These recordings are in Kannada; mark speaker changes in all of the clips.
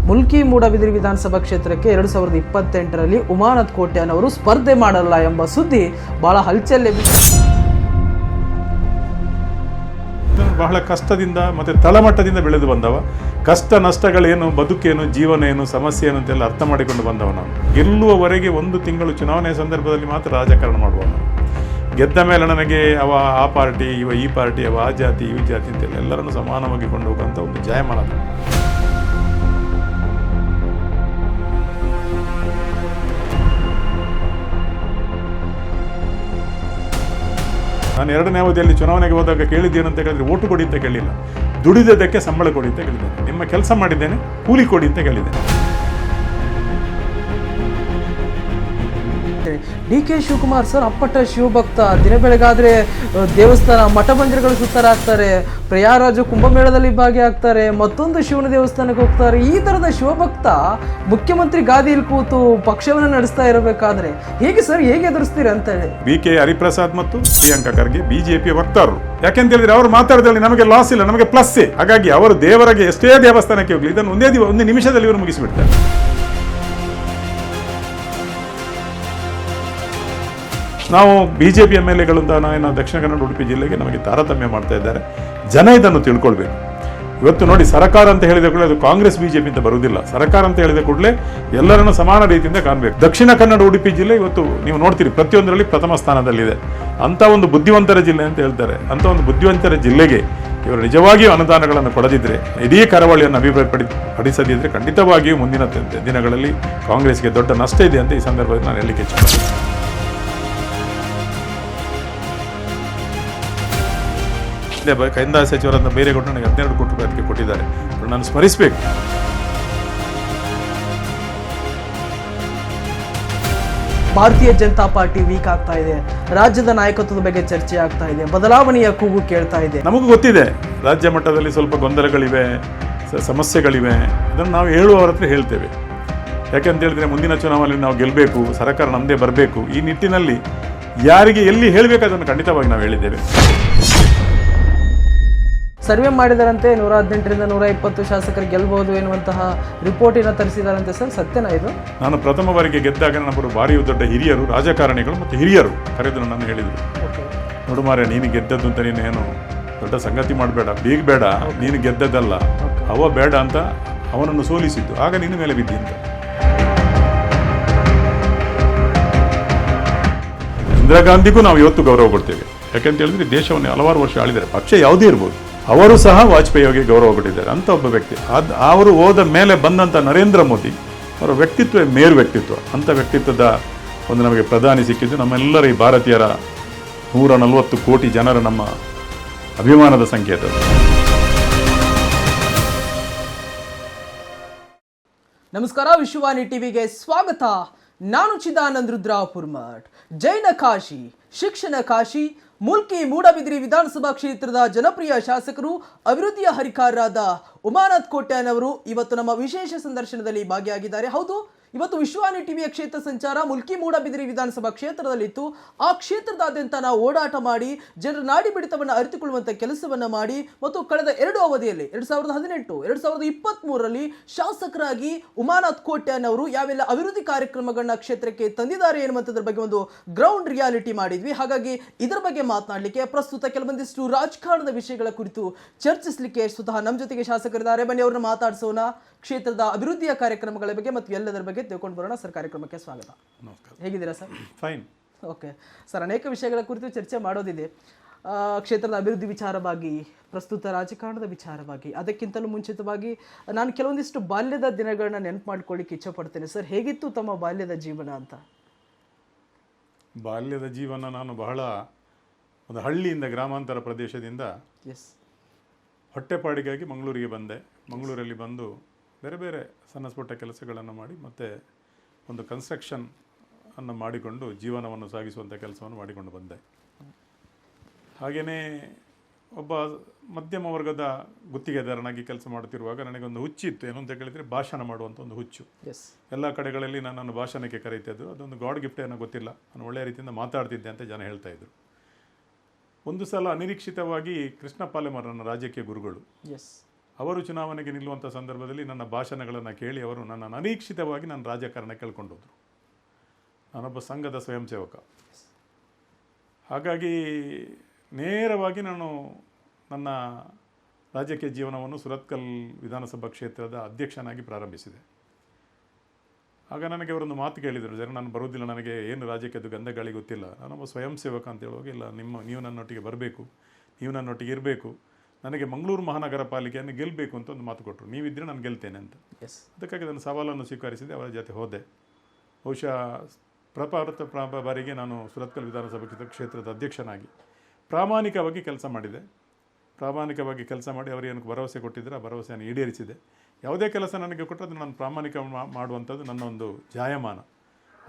Speaker 1: ಮುಲ್ಕಿ ಮೂಡಬಿದಿರೆ ವಿಧಾನಸಭಾ ಕ್ಷೇತ್ರಕ್ಕೆ 2028ರಲ್ಲಿ ಉಮಾನಾಥ್ ಕೋಟ್ಯಾನ್ ಸ್ಪರ್ಧೆ ಮಾಡಲ್ಲ ಎಂಬ ಸುದ್ದಿ ಬಹಳ ಹಲ್ಚಲ್
Speaker 2: ಬಹಳ ಕಷ್ಟದಿಂದ ಮತ್ತು ತಳಮಟ್ಟದಿಂದ ಬೆಳೆದು ಬಂದವ. ಕಷ್ಟ ನಷ್ಟಗಳೇನು, ಬದುಕೇನು, ಜೀವನ ಏನು, ಸಮಸ್ಯೆ ಏನು ಅಂತೆಲ್ಲ ಅರ್ಥ ಮಾಡಿಕೊಂಡು ಬಂದವ ನಾನು. ಗೆಲ್ಲುವವರೆಗೆ 1 ತಿಂಗಳು ಚುನಾವಣೆಯ ಸಂದರ್ಭದಲ್ಲಿ ಮಾತ್ರ ರಾಜಕಾರಣ ಮಾಡುವ. ಗೆದ್ದ ಮೇಲೆ ನನಗೆ ಅವ ಆ ಪಾರ್ಟಿ, ಇವ ಈ ಪಾರ್ಟಿ, ಅವ ಆ ಜಾತಿ, ಈ ಜಾತಿ ಅಂತೆಲ್ಲ ಎಲ್ಲರನ್ನು ಸಮಾನವಾಗಿ ಕೊಂಡು ಹೋಗುವಂಥ ಒಂದು ಜಾಯಮಾನ. ನಾನು 2ನೇ ಅವಧಿಯಲ್ಲಿ ಚುನಾವಣೆಗೆ ಹೋದಾಗ ಕೇಳಿದ್ದೇನು ಅಂತ ಹೇಳಿದ್ರೆ, ಓಟು ಕೊಡಿ ಅಂತ ಕೇಳಿಲ್ಲ, ದುಡಿದದಕ್ಕೆ ಸಂಬಳ ಕೊಡಿ ಅಂತ ಕೇಳಿದ್ದೇನೆ. ನಿಮ್ಮ ಕೆಲಸ ಮಾಡಿದ್ದೇನೆ, ಕೂಲಿ ಕೊಡಿ ಅಂತ ಕೇಳಿದ್ದೇನೆ.
Speaker 1: ಡಿ.ಕೆ. ಶಿವಕುಮಾರ್ ಸರ್ ಅಪ್ಪಟ ಶಿವಭಕ್ತ. ದಿನ ಬೆಳಗಾದ್ರೆ ದೇವಸ್ಥಾನ ಮಠ ಮಂದಿರಗಳು ಸುತ್ತರಾಗ್ತಾರೆ, ಪ್ರಯಾಗರಾಜ ಕುಂಭಮೇಳದಲ್ಲಿ ಭಾಗಿಯಾಗ್ತಾರೆ, ಮತ್ತೊಂದು ಶಿವನ ದೇವಸ್ಥಾನಕ್ಕೆ ಹೋಗ್ತಾರೆ. ಈ ತರದ ಶಿವಭಕ್ತ ಮುಖ್ಯಮಂತ್ರಿ ಗಾದಿಯಲ್ಲಿ ಕೂತು ಪಕ್ಷವನ್ನು ನಡೆಸ್ತಾ ಇರಬೇಕಾದ್ರೆ ಹೇಗೆ ಸರ್, ಹೇಗೆ ಎದುರಿಸ್ತೀರಿ ಅಂತ ಹೇಳಿ
Speaker 2: ಬಿ.ಕೆ. ಹರಿಪ್ರಸಾದ್ ಮತ್ತು ಪ್ರಿಯಾಂಕಾ ಖರ್ಗೆ ಬಿಜೆಪಿಯ ವಕ್ತಾರರು. ಯಾಕೆಂತ ಹೇಳಿದ್ರೆ ಅವರು ಮಾತಾಡಿದಲ್ಲಿ ನಮಗೆ ಲಾಸ್ ಇಲ್ಲ, ನಮಗೆ ಪ್ಲಸ್. ಹಾಗಾಗಿ ಅವರು ದೇವರಿಗೆ ಎಷ್ಟೇ ದೇವಸ್ಥಾನಕ್ಕೆ ಹೋಗ್ಲಿ ಇದನ್ನು ಒಂದು ನಿಮಿಷದಲ್ಲಿ ಇವರು ಮುಗಿಸಿಬಿಡ್ತಾರೆ. ನಾವು ಬಿಜೆಪಿ MLAಗಳಿಂದ ನಾವು ದಕ್ಷಿಣ ಕನ್ನಡ ಉಡುಪಿ ಜಿಲ್ಲೆಗೆ ನಮಗೆ ತಾರತಮ್ಯ ಮಾಡ್ತಾ ಇದ್ದಾರೆ. ಜನ ಇದನ್ನು ತಿಳ್ಕೊಳ್ಬೇಕು. ಇವತ್ತು ನೋಡಿ, ಸರ್ಕಾರ ಅಂತ ಹೇಳಿದ ಕೂಡಲೇ ಅದು ಕಾಂಗ್ರೆಸ್ ಬಿಜೆಪಿ ಅಂತ ಬರುವುದಿಲ್ಲ. ಸರ್ಕಾರ ಅಂತ ಹೇಳಿದ ಕೂಡಲೇ ಎಲ್ಲರನ್ನು ಸಮಾನ ರೀತಿಯಿಂದ ಕಾಣಬೇಕು. ದಕ್ಷಿಣ ಕನ್ನಡ ಉಡುಪಿ ಜಿಲ್ಲೆ ಇವತ್ತು ನೀವು ನೋಡ್ತೀರಿ ಪ್ರತಿಯೊಂದರಲ್ಲಿ ಪ್ರಥಮ ಸ್ಥಾನದಲ್ಲಿದೆ. ಅಂಥ ಒಂದು ಬುದ್ಧಿವಂತರ ಜಿಲ್ಲೆ ಅಂತ ಹೇಳ್ತಾರೆ. ಅಂಥ ಒಂದು ಬುದ್ಧಿವಂತರ ಜಿಲ್ಲೆಗೆ ಇವರು ನಿಜವಾಗಿಯೂ ಅನುದಾನಗಳನ್ನು ಕೊಡದಿದ್ದರೆ, ಇಡೀ ಕರಾವಳಿಯನ್ನು ಪಡಿಸದಿದ್ದರೆ ಖಂಡಿತವಾಗಿಯೂ ಮುಂದಿನ ದಿನಗಳಲ್ಲಿ ಕಾಂಗ್ರೆಸ್ಗೆ ದೊಡ್ಡ ನಷ್ಟ ಇದೆ ಅಂತ ಈ ಸಂದರ್ಭದಲ್ಲಿ ನಾನು ಹೇಳಲಿಕ್ಕೆ ಇಚ್ಛೆ. ಕಂದಾಯ ಸಚಿವರನ್ನು ಬೇರೆ ಕೊಟ್ಟು ನನಗೆ 12 ಕೋಟಿ ರೂಪಾಯಿ ಅದಕ್ಕೆ ಕೊಟ್ಟಿದ್ದಾರೆ. ನಾನು ಸ್ಮರಿಸಬೇಕು.
Speaker 1: ಭಾರತೀಯ ಜನತಾ ಪಾರ್ಟಿ ವೀಕ್ ಆಗ್ತಾ ಇದೆ, ರಾಜ್ಯದ ನಾಯಕತ್ವದ ಬಗ್ಗೆ ಚರ್ಚೆ ಆಗ್ತಾ ಇದೆ, ಬದಲಾವಣೆಯ ಕೂಗು ಕೇಳ್ತಾ ಇದೆ.
Speaker 2: ನಮಗೂ ಗೊತ್ತಿದೆ ರಾಜ್ಯ ಮಟ್ಟದಲ್ಲಿ ಸ್ವಲ್ಪ ಗೊಂದಲಗಳಿವೆ, ಸಮಸ್ಯೆಗಳಿವೆ. ಅದನ್ನು ನಾವು ಹೇಳುವವರ ಹತ್ರ ಹೇಳ್ತೇವೆ. ಯಾಕೆಂತ ಹೇಳಿದ್ರೆ ಮುಂದಿನ ಚುನಾವಣೆಯಲ್ಲಿ ನಾವು ಗೆಲ್ಲಬೇಕು, ಸರ್ಕಾರ ನಮ್ಮದೇ ಬರಬೇಕು. ಈ ನಿಟ್ಟಿನಲ್ಲಿ ಯಾರಿಗೆ ಎಲ್ಲಿ ಹೇಳಬೇಕು ಅದನ್ನು ಖಂಡಿತವಾಗಿ ನಾವು ಹೇಳಿದ್ದೇವೆ.
Speaker 1: ಸರ್ವೆ ಮಾಡಿದರಂತೆ 118ರಿಂದ 120 ಶಾಸಕರು ಗೆಲ್ಲಬಹುದು ಎನ್ನುವಂತಹ ರಿಪೋರ್ಟಿನ ತರಿಸಿದಾರಂತೆ ಸರ್, ಸತ್ಯನಾ ಇದು?
Speaker 2: ನಾನು ಪ್ರಥಮ ಬಾರಿಗೆ ಗೆದ್ದಾಗ ನಮ್ಮರು ಭಾರಿ ದೊಡ್ಡ ಹಿರಿಯರು, ರಾಜಕಾರಣಿಗಳು ಮತ್ತು ಹಿರಿಯರು ಕರೆದು ನಾನು ಹೇಳಿದರು, ನೋಡು ಮಾರ್ರೆ, ನೀನು ಗೆದ್ದದ್ದು ಅಂತ ನೀನೇನು ದೊಡ್ಡ ಸಂಗತಿ ಮಾಡಬೇಡ, ಬೇಡ, ನೀನು ಗೆದ್ದದ್ದಲ್ಲ, ಅವ ಬೇಡ ಅಂತ ಅವನನ್ನು ಸೋಲಿಸಿದ್ದು, ಆಗ ನಿನ್ನ ಮೇಲೆ ಬಿದ್ದಿ ಅಂತ. ಇಂದಿರಾ ಗಾಂಧಿಗೂ ನಾವು ಇವತ್ತು ಗೌರವ ಕೊಡ್ತೇವೆ. ಯಾಕೆಂತ ಹೇಳಿದ್ರೆ ದೇಶವನ್ನು ಹಲವಾರು ವರ್ಷ ಆಳಿದ್ದಾರೆ, ಪಕ್ಷ ಯಾವುದೇ ಇರ್ಬೋದು. ಅವರು ಸಹ ವಾಜಪೇಯಿ ಅವರಿಗೆ ಗೌರವ ಕೊಟ್ಟಿದ್ದಾರೆ. ಅಂಥ ಒಬ್ಬ ವ್ಯಕ್ತಿ. ಅವರು ಹೋದ ಮೇಲೆ ಬಂದಂಥ ನರೇಂದ್ರ ಮೋದಿ ಅವರ ವ್ಯಕ್ತಿತ್ವ ಮೇರು ವ್ಯಕ್ತಿತ್ವ. ಅಂಥ ವ್ಯಕ್ತಿತ್ವದ ಒಂದು ನಮಗೆ ಪ್ರಧಾನಿ ಸಿಕ್ಕಿದ್ದು ನಮ್ಮೆಲ್ಲರ ಈ ಭಾರತೀಯರ 140 ಕೋಟಿ ಜನರ ನಮ್ಮ ಅಭಿಮಾನದ ಸಂಕೇತ.
Speaker 1: ನಮಸ್ಕಾರ, ವಿಶ್ವವಾಣಿ ಟಿವಿಗೆ ಸ್ವಾಗತ. ನಾನು ಚಿದಾನಂದ್ ರುದ್ರಾಪುರ್ಮಠ್. ಜೈನ ಕಾಶಿ, ಶಿಕ್ಷಣ ಕಾಶಿ, ಮುಲ್ಕಿ ಮೂಡಬಿದಿರೆ ವಿಧಾನಸಭಾ ಕ್ಷೇತ್ರದ ಜನಪ್ರಿಯ ಶಾಸಕರು, ಅಭಿವೃದ್ಧಿಯ ಹರಿಕಾರರಾದ ಉಮಾನಾಥ್ ಕೋಟ್ಯಾನ್ ಇವತ್ತು ನಮ್ಮ ವಿಶೇಷ ಸಂದರ್ಶನದಲ್ಲಿ ಭಾಗಿಯಾಗಿದ್ದಾರೆ. ಹೌದು, ಇವತ್ತು ವಿಶ್ವವಾಣಿ ಟಿವಿಯ ಕ್ಷೇತ್ರ ಸಂಚಾರ ಮುಲ್ಕಿ ಮೂಡಬಿದಿರೆ ವಿಧಾನಸಭಾ ಕ್ಷೇತ್ರದಲ್ಲಿತ್ತು. ಆ ಕ್ಷೇತ್ರದಾದ್ಯಂತ ನಾವು ಓಡಾಟ ಮಾಡಿ ಜನರ ನಾಡಿ ಬಿಡಿತವನ್ನು ಅರಿತುಕೊಳ್ಳುವಂಥ ಕೆಲಸವನ್ನು ಮಾಡಿ ಮತ್ತು ಕಳೆದ 2 ಅವಧಿಯಲ್ಲಿ 2018, 2023ರಲ್ಲಿ ಶಾಸಕರಾಗಿ ಉಮಾನಾಥ್ ಕೋಟ್ಯಾನ್ ಯಾವೆಲ್ಲ ಅಭಿವೃದ್ಧಿ ಕಾರ್ಯಕ್ರಮಗಳನ್ನ ಕ್ಷೇತ್ರಕ್ಕೆ ತಂದಿದ್ದಾರೆ ಎನ್ನುವಂಥದ್ರ ಬಗ್ಗೆ ಒಂದು ಗ್ರೌಂಡ್ ರಿಯಾಲಿಟಿ ಮಾಡಿದ್ವಿ. ಹಾಗಾಗಿ ಇದರ ಬಗ್ಗೆ ಮಾತನಾಡಲಿಕ್ಕೆ ಪ್ರಸ್ತುತ ಕೆಲವೊಂದಿಷ್ಟು ರಾಜಕಾರಣದ ವಿಷಯಗಳ ಕುರಿತು ಚರ್ಚಿಸಲಿಕ್ಕೆ ಸ್ವತಃ ನಮ್ಮ ಜೊತೆಗೆ ಶಾಸಕರಿದ್ದಾರೆ. ಬನ್ನಿ ಅವ್ರನ್ನ ಮಾತಾಡಿಸೋಣ. ಕ್ಷೇತ್ರದ ಅಭಿವೃದ್ಧಿಯ ಕಾರ್ಯಕ್ರಮಗಳ ಬಗ್ಗೆ ಮತ್ತು ಎಲ್ಲದರ ಬಗ್ಗೆ ತಿಳ್ಕೊಂಡು ಬರೋಣ. ಸರ್, ಕಾರ್ಯಕ್ರಮಕ್ಕೆ ಸ್ವಾಗತ.
Speaker 2: ನಮಸ್ಕಾರ.
Speaker 1: ಹೇಗಿದ್ದೀರಾ ಸರ್?
Speaker 2: ಫೈನ್.
Speaker 1: ಓಕೆ ಸರ್, ಅನೇಕ ವಿಷಯಗಳ ಕುರಿತು ಚರ್ಚೆ ಮಾಡೋದಿದೆ. ಕ್ಷೇತ್ರದ ಅಭಿವೃದ್ಧಿ ವಿಚಾರವಾಗಿ, ಪ್ರಸ್ತುತ ರಾಜಕಾರಣದ ವಿಚಾರವಾಗಿ, ಅದಕ್ಕಿಂತಲೂ ಮುಂಚಿತವಾಗಿ ನಾನು ಕೆಲವೊಂದಿಷ್ಟು ಬಾಲ್ಯದ ದಿನಗಳನ್ನ ನೆನಪು ಮಾಡ್ಕೊಳ್ಳಿಕ್ಕೆ ಇಚ್ಛೆ ಪಡ್ತೇನೆ. ಸರ್, ಹೇಗಿತ್ತು ತಮ್ಮ ಬಾಲ್ಯದ ಜೀವನ ಅಂತ?
Speaker 2: ಬಾಲ್ಯದ ಜೀವನ, ನಾನು ಬಹಳ ಒಂದು ಹಳ್ಳಿಯಿಂದ, ಗ್ರಾಮಾಂತರ ಪ್ರದೇಶದಿಂದ ಹೊಟ್ಟೆಪಾಡಿಗಾಗಿ ಮಂಗಳೂರಿಗೆ ಬಂದೆ. ಮಂಗಳೂರಲ್ಲಿ ಬಂದು ಬೇರೆ ಬೇರೆ ಸಣ್ಣ ಪುಟ್ಟ ಕೆಲಸಗಳನ್ನು ಮಾಡಿ ಮತ್ತೆ ಒಂದು ಕನ್ಸ್ಟ್ರಕ್ಷನ್ ಅನ್ನು ಮಾಡಿಕೊಂಡು ಜೀವನವನ್ನು ಸಾಗಿಸುವಂಥ ಕೆಲಸವನ್ನು ಮಾಡಿಕೊಂಡು ಬಂದೆ. ಹಾಗೆಯೇ ಒಬ್ಬ ಮಧ್ಯಮ ವರ್ಗದ ಗುತ್ತಿಗೆದಾರನಾಗಿ ಕೆಲಸ ಮಾಡುತ್ತಿರುವಾಗ ನನಗೊಂದು ಹುಚ್ಚಿತ್ತು. ಏನು ಅಂತ ಕೇಳಿದರೆ ಭಾಷಣ ಮಾಡುವಂಥ ಒಂದು ಹುಚ್ಚು. ಎಲ್ಲ ಕಡೆಗಳಲ್ಲಿ ನನ್ನನ್ನು ಭಾಷಣಕ್ಕೆ ಕರೀತಿದ್ದು. ಅದೊಂದು ಗಾಡ್ ಗಿಫ್ಟ್ ಏನೋ ಗೊತ್ತಿಲ್ಲ, ನಾನು ಒಳ್ಳೆಯ ರೀತಿಯಿಂದ ಮಾತಾಡ್ತಿದ್ದೆ ಅಂತ ಜನ ಹೇಳ್ತಾಯಿದ್ರು. ಒಂದು ಸಲ ಅನಿರೀಕ್ಷಿತವಾಗಿ ಕೃಷ್ಣ ಪಾಲೆಮಾರ್ ನನ್ನ ರಾಜಕೀಯ ಗುರುಗಳು ಅವರು ಚುನಾವಣೆಗೆ ನಿಲ್ಲುವಂಥ ಸಂದರ್ಭದಲ್ಲಿ ನನ್ನ ಭಾಷಣಗಳನ್ನು ಕೇಳಿ ಅವರು ನನ್ನ ಅನಿರೀಕ್ಷಿತವಾಗಿ ನನ್ನ ರಾಜಕಾರಣ ಕೇಳ್ಕೊಂಡೋದ್ರು. ನಾನೊಬ್ಬ ಸಂಘದ ಸ್ವಯಂ ಸೇವಕ. ಹಾಗಾಗಿ ನೇರವಾಗಿ ನಾನು ನನ್ನ ರಾಜಕೀಯ ಜೀವನವನ್ನು ಸುರತ್ಕಲ್ ವಿಧಾನಸಭಾ ಕ್ಷೇತ್ರದ ಅಧ್ಯಕ್ಷನಾಗಿ ಪ್ರಾರಂಭಿಸಿದೆ. ಆಗ ನನಗೆ ಅವರೊಂದು ಮಾತು ಕೇಳಿದರು, ಜನ ನಾನು ಬರೋದಿಲ್ಲ, ನನಗೆ ಏನು ರಾಜಕೀಯದ್ದು ಗಂಧ ಗಾಳಿ ಗೊತ್ತಿಲ್ಲ, ನಾನೊಬ್ಬ ಸ್ವಯಂ ಸೇವಕ ಅಂತ ಹೇಳುವಾಗ, ಇಲ್ಲ ನೀವು ನನ್ನೊಟ್ಟಿಗೆ ಬರಬೇಕು, ನೀವು ನನ್ನೊಟ್ಟಿಗೆ ಇರಬೇಕು, ನನಗೆ ಮಂಗಳೂರು ಮಹಾನಗರ ಪಾಲಿಕೆಯನ್ನು ಗೆಲ್ಲಬೇಕು ಅಂತ ಒಂದು ಮಾತು ಕೊಟ್ಟರು. ನೀವಿದ್ದರೆ ನಾನು ಗೆಲ್ತೇನೆ ಅಂತ. ಅದಕ್ಕಾಗಿ ನಾನು ಸವಾಲನ್ನು ಸ್ವೀಕರಿಸಿದೆ, ಅವರ ಜೊತೆ ಹೋದೆ. ಬಹುಶಃ ಪ್ರಪ್ರಥಮ ಬಾರಿಗೆ ನಾನು ಸುರತ್ಕಲ್ ವಿಧಾನಸಭಾ ಕ್ಷೇತ್ರದ ಅಧ್ಯಕ್ಷನಾಗಿ ಪ್ರಾಮಾಣಿಕವಾಗಿ ಕೆಲಸ ಮಾಡಿದೆ. ಪ್ರಾಮಾಣಿಕವಾಗಿ ಕೆಲಸ ಮಾಡಿ ಅವರು ಏನು ಭರವಸೆ ಕೊಟ್ಟಿದ್ದರೆ ಆ ಭರವಸೆಯನ್ನು ಈಡೇರಿಸಿದೆ. ಯಾವುದೇ ಕೆಲಸ ನನಗೆ ಕೊಟ್ಟರೆ ಅದು ನಾನು ಪ್ರಾಮಾಣಿಕ ಮಾಡುವಂಥದ್ದು ನನ್ನ ಒಂದು ಜಾಯಮಾನ.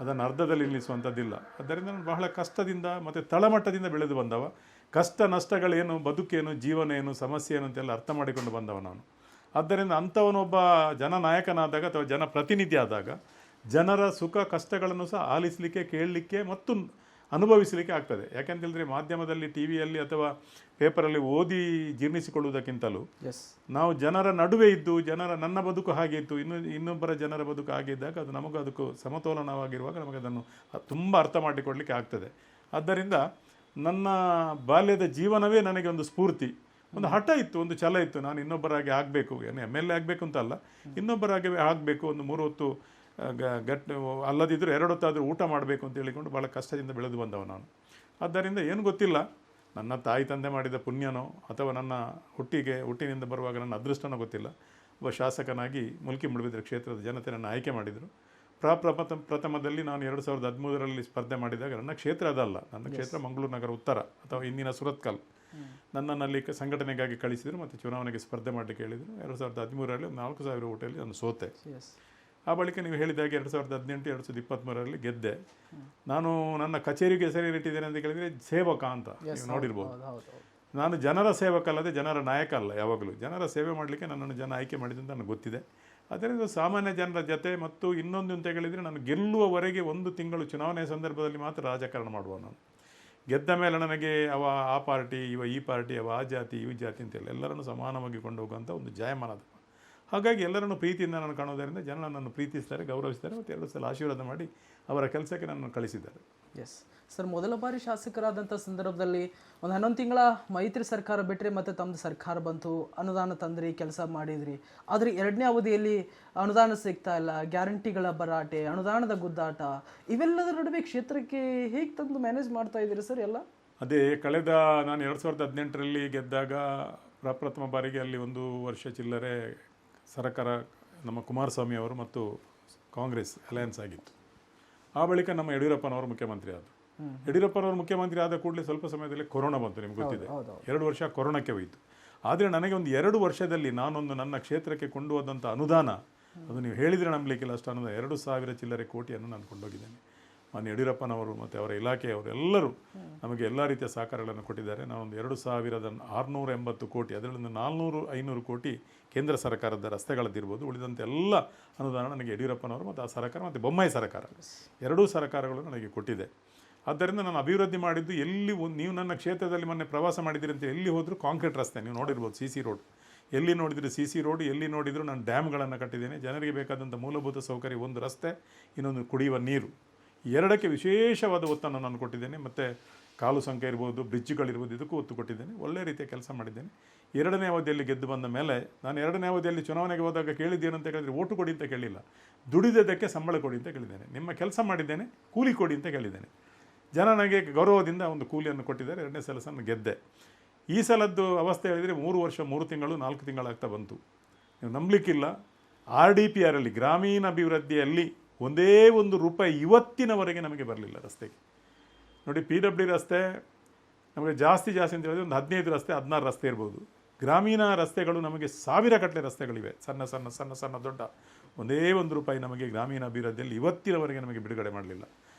Speaker 2: ಅದನ್ನು ಅರ್ಧದಲ್ಲಿ ನಿಲ್ಲಿಸುವಂಥದ್ದಿಲ್ಲ. ಆದ್ದರಿಂದ ನಾನು ಬಹಳ ಕಷ್ಟದಿಂದ ಮತ್ತು ತಳಮಟ್ಟದಿಂದ ಬೆಳೆದು ಬಂದವ. ಕಷ್ಟ ನಷ್ಟಗಳೇನು, ಬದುಕೇನು, ಜೀವನ ಏನು, ಸಮಸ್ಯೆ ಏನು ಅಂತೆಲ್ಲ ಅರ್ಥ ಮಾಡಿಕೊಂಡು ಬಂದವ ನಾನು. ಆದ್ದರಿಂದ ಅಂಥವನೊಬ್ಬ ಜನನಾಯಕನಾದಾಗ ಅಥವಾ ಜನಪ್ರತಿನಿಧಿ ಆದಾಗ ಜನರ ಸುಖ ಕಷ್ಟಗಳನ್ನು ಸಹ ಆಲಿಸಲಿಕ್ಕೆ, ಕೇಳಲಿಕ್ಕೆ ಮತ್ತು ಅನುಭವಿಸಲಿಕ್ಕೆ ಆಗ್ತದೆ. ಯಾಕೆಂತೇಳಿದ್ರೆ ಮಾಧ್ಯಮದಲ್ಲಿ, ಟಿ ವಿಯಲ್ಲಿ ಅಥವಾ ಪೇಪರಲ್ಲಿ ಓದಿ ಜೀರ್ಣಿಸಿಕೊಳ್ಳುವುದಕ್ಕಿಂತಲೂ ನಾವು ಜನರ ನಡುವೆ ಇದ್ದು, ನನ್ನ ಬದುಕು ಹಾಗೆ ಇತ್ತು, ಇನ್ನೊಬ್ಬರ ಜನರ ಬದುಕು ಹಾಗೆ ಇದ್ದಾಗ ಅದು ನಮಗೂ ಅದಕ್ಕೂ ಸಮತೋಲನವಾಗಿರುವಾಗ ನಮಗೆ ಅದನ್ನು ತುಂಬ ಅರ್ಥ ಮಾಡಿಕೊಡ್ಲಿಕ್ಕೆ ಆಗ್ತದೆ. ಆದ್ದರಿಂದ ನನ್ನ ಬಾಲ್ಯದ ಜೀವನವೇ ನನಗೆ ಒಂದು ಸ್ಫೂರ್ತಿ, ಒಂದು ಹಠ ಇತ್ತು, ಒಂದು ಛಲ ಇತ್ತು. ನಾನು ಇನ್ನೊಬ್ಬರಾಗಿ ಆಗಬೇಕು, ಏನು MLA ಆಗಬೇಕು ಅಂತಲ್ಲ, ಇನ್ನೊಬ್ಬರಾಗಿ ಆಗಬೇಕು, ಒಂದು 3 ಹೊತ್ತು ಅಲ್ಲದಿದ್ದರೂ 2 ಹೊತ್ತಾದರೂ ಊಟ ಮಾಡಬೇಕು ಅಂತ ಹೇಳಿಕೊಂಡು ಭಾಳ ಕಷ್ಟದಿಂದ ಬೆಳೆದು ಬಂದವ ನಾನು. ಆದ್ದರಿಂದ ಏನು ಗೊತ್ತಿಲ್ಲ, ನನ್ನ ತಾಯಿ ತಂದೆ ಮಾಡಿದ ಪುಣ್ಯನೋ ಅಥವಾ ನನ್ನ ಹುಟ್ಟಿನಿಂದ ಬರುವಾಗ ನನ್ನ ಅದೃಷ್ಟನೋ ಗೊತ್ತಿಲ್ಲ, ಒಬ್ಬ ಶಾಸಕನಾಗಿ ಮುಲ್ಕಿ ಮುಳುಬಿದ್ರೆ ಕ್ಷೇತ್ರದ ಜನತೆ ನನ್ನ ಆಯ್ಕೆ ಮಾಡಿದರು. ಪ್ರಥಮದಲ್ಲಿ ನಾನು 2013ರಲ್ಲಿ ಸ್ಪರ್ಧೆ ಮಾಡಿದಾಗ ನನ್ನ ಕ್ಷೇತ್ರ ಅದಲ್ಲ, ನನ್ನ ಕ್ಷೇತ್ರ ಮಂಗಳೂರು ನಗರ ಉತ್ತರ ಅಥವಾ ಇಂದಿನ ಸುರತ್ಕಲ್. ನನ್ನಲ್ಲಿ ಸಂಘಟನೆಗಾಗಿ ಕಳಿಸಿದರು ಮತ್ತು ಚುನಾವಣೆಗೆ ಸ್ಪರ್ಧೆ ಮಾಡಲಿಕ್ಕೆ ಹೇಳಿದರು. 2013ರಲ್ಲಿ 4,000 ಓಟಲ್ಲಿ ನಾನು ಸೋತೆ. ಆ ಬಳಿಕ ನೀವು ಹೇಳಿದಾಗೆ 2018, 2023ರಲ್ಲಿ ಗೆದ್ದೆ. ನಾನು ನನ್ನ ಕಚೇರಿಗೆ ಹೆಸರಿಟ್ಟಿದ್ದೇನೆ ಅಂತ ಕೇಳಿದರೆ ಸೇವಕ ಅಂತ ನೀವು ನೋಡಿರ್ಬೋದು. ನಾನು ಜನರ ಸೇವಕ ಅಲ್ಲದೆ ಜನರ ನಾಯಕ ಅಲ್ಲ. ಯಾವಾಗಲೂ ಜನರ ಸೇವೆ ಮಾಡಲಿಕ್ಕೆ ನನ್ನನ್ನು ಜನ ಆಯ್ಕೆ ಮಾಡಿದಂತ ನನಗೆ ಗೊತ್ತಿದೆ. ಅದರಿಂದ ಸಾಮಾನ್ಯ ಜನರ ಜೊತೆ ಮತ್ತು ಇನ್ನೊಂದು ಅಂತ ಹೇಳಿದರೆ ನಾನು ಗೆಲ್ಲುವವರೆಗೆ 1 ತಿಂಗಳು ಚುನಾವಣೆಯ ಸಂದರ್ಭದಲ್ಲಿ ಮಾತ್ರ ರಾಜಕಾರಣ ಮಾಡುವ ನಾನು. ಗೆದ್ದ ಮೇಲೆ ನನಗೆ ಆ ಪಾರ್ಟಿ, ಈ ಪಾರ್ಟಿ, ಆ ಜಾತಿ, ಈ ಜಾತಿ ಅಂತೆಲ್ಲ ಎಲ್ಲರನ್ನು ಸಮಾನವಾಗಿ ಕೊಂಡೋಗುವಂಥ ಒಂದು ಜಾಯಮಾನದ. ಹಾಗಾಗಿ ಎಲ್ಲರನ್ನು ಪ್ರೀತಿಯಿಂದ ನಾನು ಕಾಣೋದರಿಂದ ಜನ ನನ್ನನ್ನು ಪ್ರೀತಿಸ್ತಾರೆ, ಗೌರವಿಸ್ತಾರೆ ಮತ್ತು 2 ಸಲ ಆಶೀರ್ವಾದ ಮಾಡಿ ಅವರ ಕೆಲಸಕ್ಕೆ ನನ್ನನ್ನು ಕಳಿಸಿದ್ದಾರೆ.
Speaker 1: ಎಸ್ ಸರ್, ಮೊದಲ ಬಾರಿ ಶಾಸಕರಾದಂಥ ಸಂದರ್ಭದಲ್ಲಿ ಒಂದು 11 ತಿಂಗಳ ಮೈತ್ರಿ ಸರ್ಕಾರ ಬಿಟ್ಟರೆ ಮತ್ತೆ ತಮ್ಮದು ಸರ್ಕಾರ ಬಂತು, ಅನುದಾನ ತಂದ್ರಿ, ಕೆಲಸ ಮಾಡಿದ್ರಿ. ಆದರೆ 2ನೇ ಅವಧಿಯಲ್ಲಿ ಅನುದಾನ ಸಿಗ್ತಾ ಇಲ್ಲ, ಗ್ಯಾರಂಟಿಗಳ ಭರಾಟೆ, ಅನುದಾನದ ಗುದ್ದಾಟ, ಇವೆಲ್ಲದರ ನಡುವೆ ಕ್ಷೇತ್ರಕ್ಕೆ ಹೇಗೆ ತಂದು ಮ್ಯಾನೇಜ್ ಮಾಡ್ತಾ ಇದ್ದೀರಿ ಸರ್ ಎಲ್ಲ?
Speaker 2: ಅದೇ ಕಳೆದ ನಾನು 2018ರಲ್ಲಿ ಗೆದ್ದಾಗ ಪ್ರಪ್ರಥಮ ಬಾರಿಗೆ ಅಲ್ಲಿ 1 ವರ್ಷ ಚಿಲ್ಲರೆ ಸರ್ಕಾರ ನಮ್ಮ ಕುಮಾರಸ್ವಾಮಿ ಅವರು ಮತ್ತು ಕಾಂಗ್ರೆಸ್ ಅಲಯನ್ಸ್ ಆಗಿತ್ತು. ಆ ಬಳಿಕ ನಮ್ಮ ಯಡಿಯೂರಪ್ಪನವರು ಮುಖ್ಯಮಂತ್ರಿ ಆದರು. ಯಡಿಯೂರಪ್ಪನವರು ಮುಖ್ಯಮಂತ್ರಿ ಆದ ಕೂಡಲೇ ಸ್ವಲ್ಪ ಸಮಯದಲ್ಲಿ ಕೊರೋನಾ ಬಂತು, ನಿಮ್ಗೆ ಗೊತ್ತಿದೆ. 2 ವರ್ಷ ಕೊರೋನಾಕ್ಕೆ ಹೋಯಿತು. ಆದರೆ ನನಗೆ ಒಂದು 2 ವರ್ಷದಲ್ಲಿ ನಾನೊಂದು ನನ್ನ ಕ್ಷೇತ್ರಕ್ಕೆ ಕೊಂಡು ಹೋದಂಥ ಅನುದಾನ, ಅದು ನೀವು ಹೇಳಿದರೆ ನಂಬಲಿಕ್ಕಿಲ್ಲ, ಅಷ್ಟು ಅನುದಾನ 2,000 ಚಿಲ್ಲರೆ ಕೋಟಿಯನ್ನು ನಾನು ಕೊಂಡೋಗಿದ್ದೇನೆ. ಮಾನ್ಯ ಯಡಿಯೂರಪ್ಪನವರು ಮತ್ತು ಅವರ ಇಲಾಖೆಯವರು ಎಲ್ಲರೂ ನಮಗೆ ಎಲ್ಲ ರೀತಿಯ ಸಹಕಾರಗಳನ್ನು ಕೊಟ್ಟಿದ್ದಾರೆ. ನಾನೊಂದು 2,680 ಕೋಟಿ, ಅದರಲ್ಲಿ 400-500 ಕೋಟಿ ಕೇಂದ್ರ ಸರ್ಕಾರದ ರಸ್ತೆಗಳದ್ದಿರ್ಬೋದು, ಉಳಿದಂತೆ ಎಲ್ಲ ಅನುದಾನ ನನಗೆ ಯಡಿಯೂರಪ್ಪನವರು ಮತ್ತು ಆ ಸರ್ಕಾರ ಮತ್ತು ಬೊಮ್ಮಾಯಿ ಸರ್ಕಾರ 2 ಸರ್ಕಾರಗಳು ನನಗೆ ಕೊಟ್ಟಿದೆ. ಆದ್ದರಿಂದ ನಾನು ಅಭಿವೃದ್ಧಿ ಮಾಡಿದ್ದು ನೀವು ನನ್ನ ಕ್ಷೇತ್ರದಲ್ಲಿ ಮೊನ್ನೆ ಪ್ರವಾಸ ಮಾಡಿದ್ದೀರಿ ಅಂತ ಎಲ್ಲಿ ಹೋದರೂ ಕಾಂಕ್ರೀಟ್ ರಸ್ತೆ ನೀವು ನೋಡಿರ್ಬೋದು, CC ರೋಡ್. ಎಲ್ಲಿ ನೋಡಿದರೆ CC ರೋಡ್, ಎಲ್ಲಿ ನೋಡಿದರೂ ನಾನು ಡ್ಯಾಮ್ಗಳನ್ನು ಕಟ್ಟಿದ್ದೇನೆ. ಜನರಿಗೆ ಬೇಕಾದಂಥ ಮೂಲಭೂತ ಸೌಕರ್ಯ, ಒಂದು ರಸ್ತೆ, ಇನ್ನೊಂದು ಕುಡಿಯುವ ನೀರು, 2ಕ್ಕೆ ವಿಶೇಷವಾದ ಒತ್ತನ್ನು ನಾನು ಕೊಟ್ಟಿದ್ದೇನೆ. ಮತ್ತು ಕಾಲು ಸಂಖ್ಯೆ ಇರ್ಬೋದು, ಬ್ರಿಡ್ಜ್ಗಳಿರ್ಬೋದು, ಇದಕ್ಕೂ ಒತ್ತು ಕೊಟ್ಟಿದ್ದೇನೆ. ಒಳ್ಳೆಯ ರೀತಿಯ ಕೆಲಸ ಮಾಡಿದ್ದೇನೆ. 2ನೇ ಅವಧಿಯಲ್ಲಿ ಗೆದ್ದು ಬಂದ ಮೇಲೆ ನಾನು 2ನೇ ಅವಧಿಯಲ್ಲಿ ಚುನಾವಣೆಗೆ ಹೋದಾಗ ಕೇಳಿದ್ದೇನೆ ಅಂತ ಹೇಳಿದರೆ ಓಟು ಕೊಡಿ ಅಂತ ಕೇಳಿಲ್ಲ, ದುಡಿದದ್ದಕ್ಕೆ ಸಂಬಳ ಕೊಡಿ ಅಂತ ಕೇಳಿದ್ದೇನೆ. ನಿಮ್ಮ ಕೆಲಸ ಮಾಡಿದ್ದೇನೆ, ಕೂಲಿ ಕೊಡಿ ಅಂತ ಕೇಳಿದ್ದೇನೆ. ಜನ ನನಗೆ ಗೌರವದಿಂದ ಒಂದು ಕೂಲಿಯನ್ನು ಕೊಟ್ಟಿದ್ದಾರೆ. 2ನೇ ಸಲ ನಾನು ಗೆದ್ದೆ. ಈ ಸಲದ್ದು ಅವಸ್ಥೆ ಹೇಳಿದರೆ 3 ವರ್ಷ 3 ತಿಂಗಳು 4 ತಿಂಗಳಾಗ್ತಾ ಬಂತು. ನೀವು ನಂಬಲಿಕ್ಕಿಲ್ಲ, RDPRಲ್ಲಿ ಗ್ರಾಮೀಣಾಭಿವೃದ್ಧಿಯಲ್ಲಿ ಒಂದೇ ಒಂದು ರೂಪಾಯಿ ಇವತ್ತಿನವರೆಗೆ ನಮಗೆ ಬರಲಿಲ್ಲ ರಸ್ತೆಗೆ. ನೋಡಿ, PWD ರಸ್ತೆ ನಮಗೆ ಜಾಸ್ತಿ ಅಂತ ಹೇಳಿದ್ರೆ ಒಂದು 15 ರಸ್ತೆ 16 ರಸ್ತೆ ಇರ್ಬೋದು. ಗ್ರಾಮೀಣ ರಸ್ತೆಗಳು ನಮಗೆ 1000 ಗಟ್ಟಲೆ ರಸ್ತೆಗಳಿವೆ, ಸಣ್ಣ ದೊಡ್ಡ. ಒಂದೇ ಒಂದು ರೂಪಾಯಿ ನಮಗೆ ಗ್ರಾಮೀಣ ಅಭಿವೃದ್ಧಿಯಲ್ಲಿ ಇವತ್ತಿನವರೆಗೆ ನಮಗೆ ಬಿಡುಗಡೆ ಮಾಡಲಿಲ್ಲ.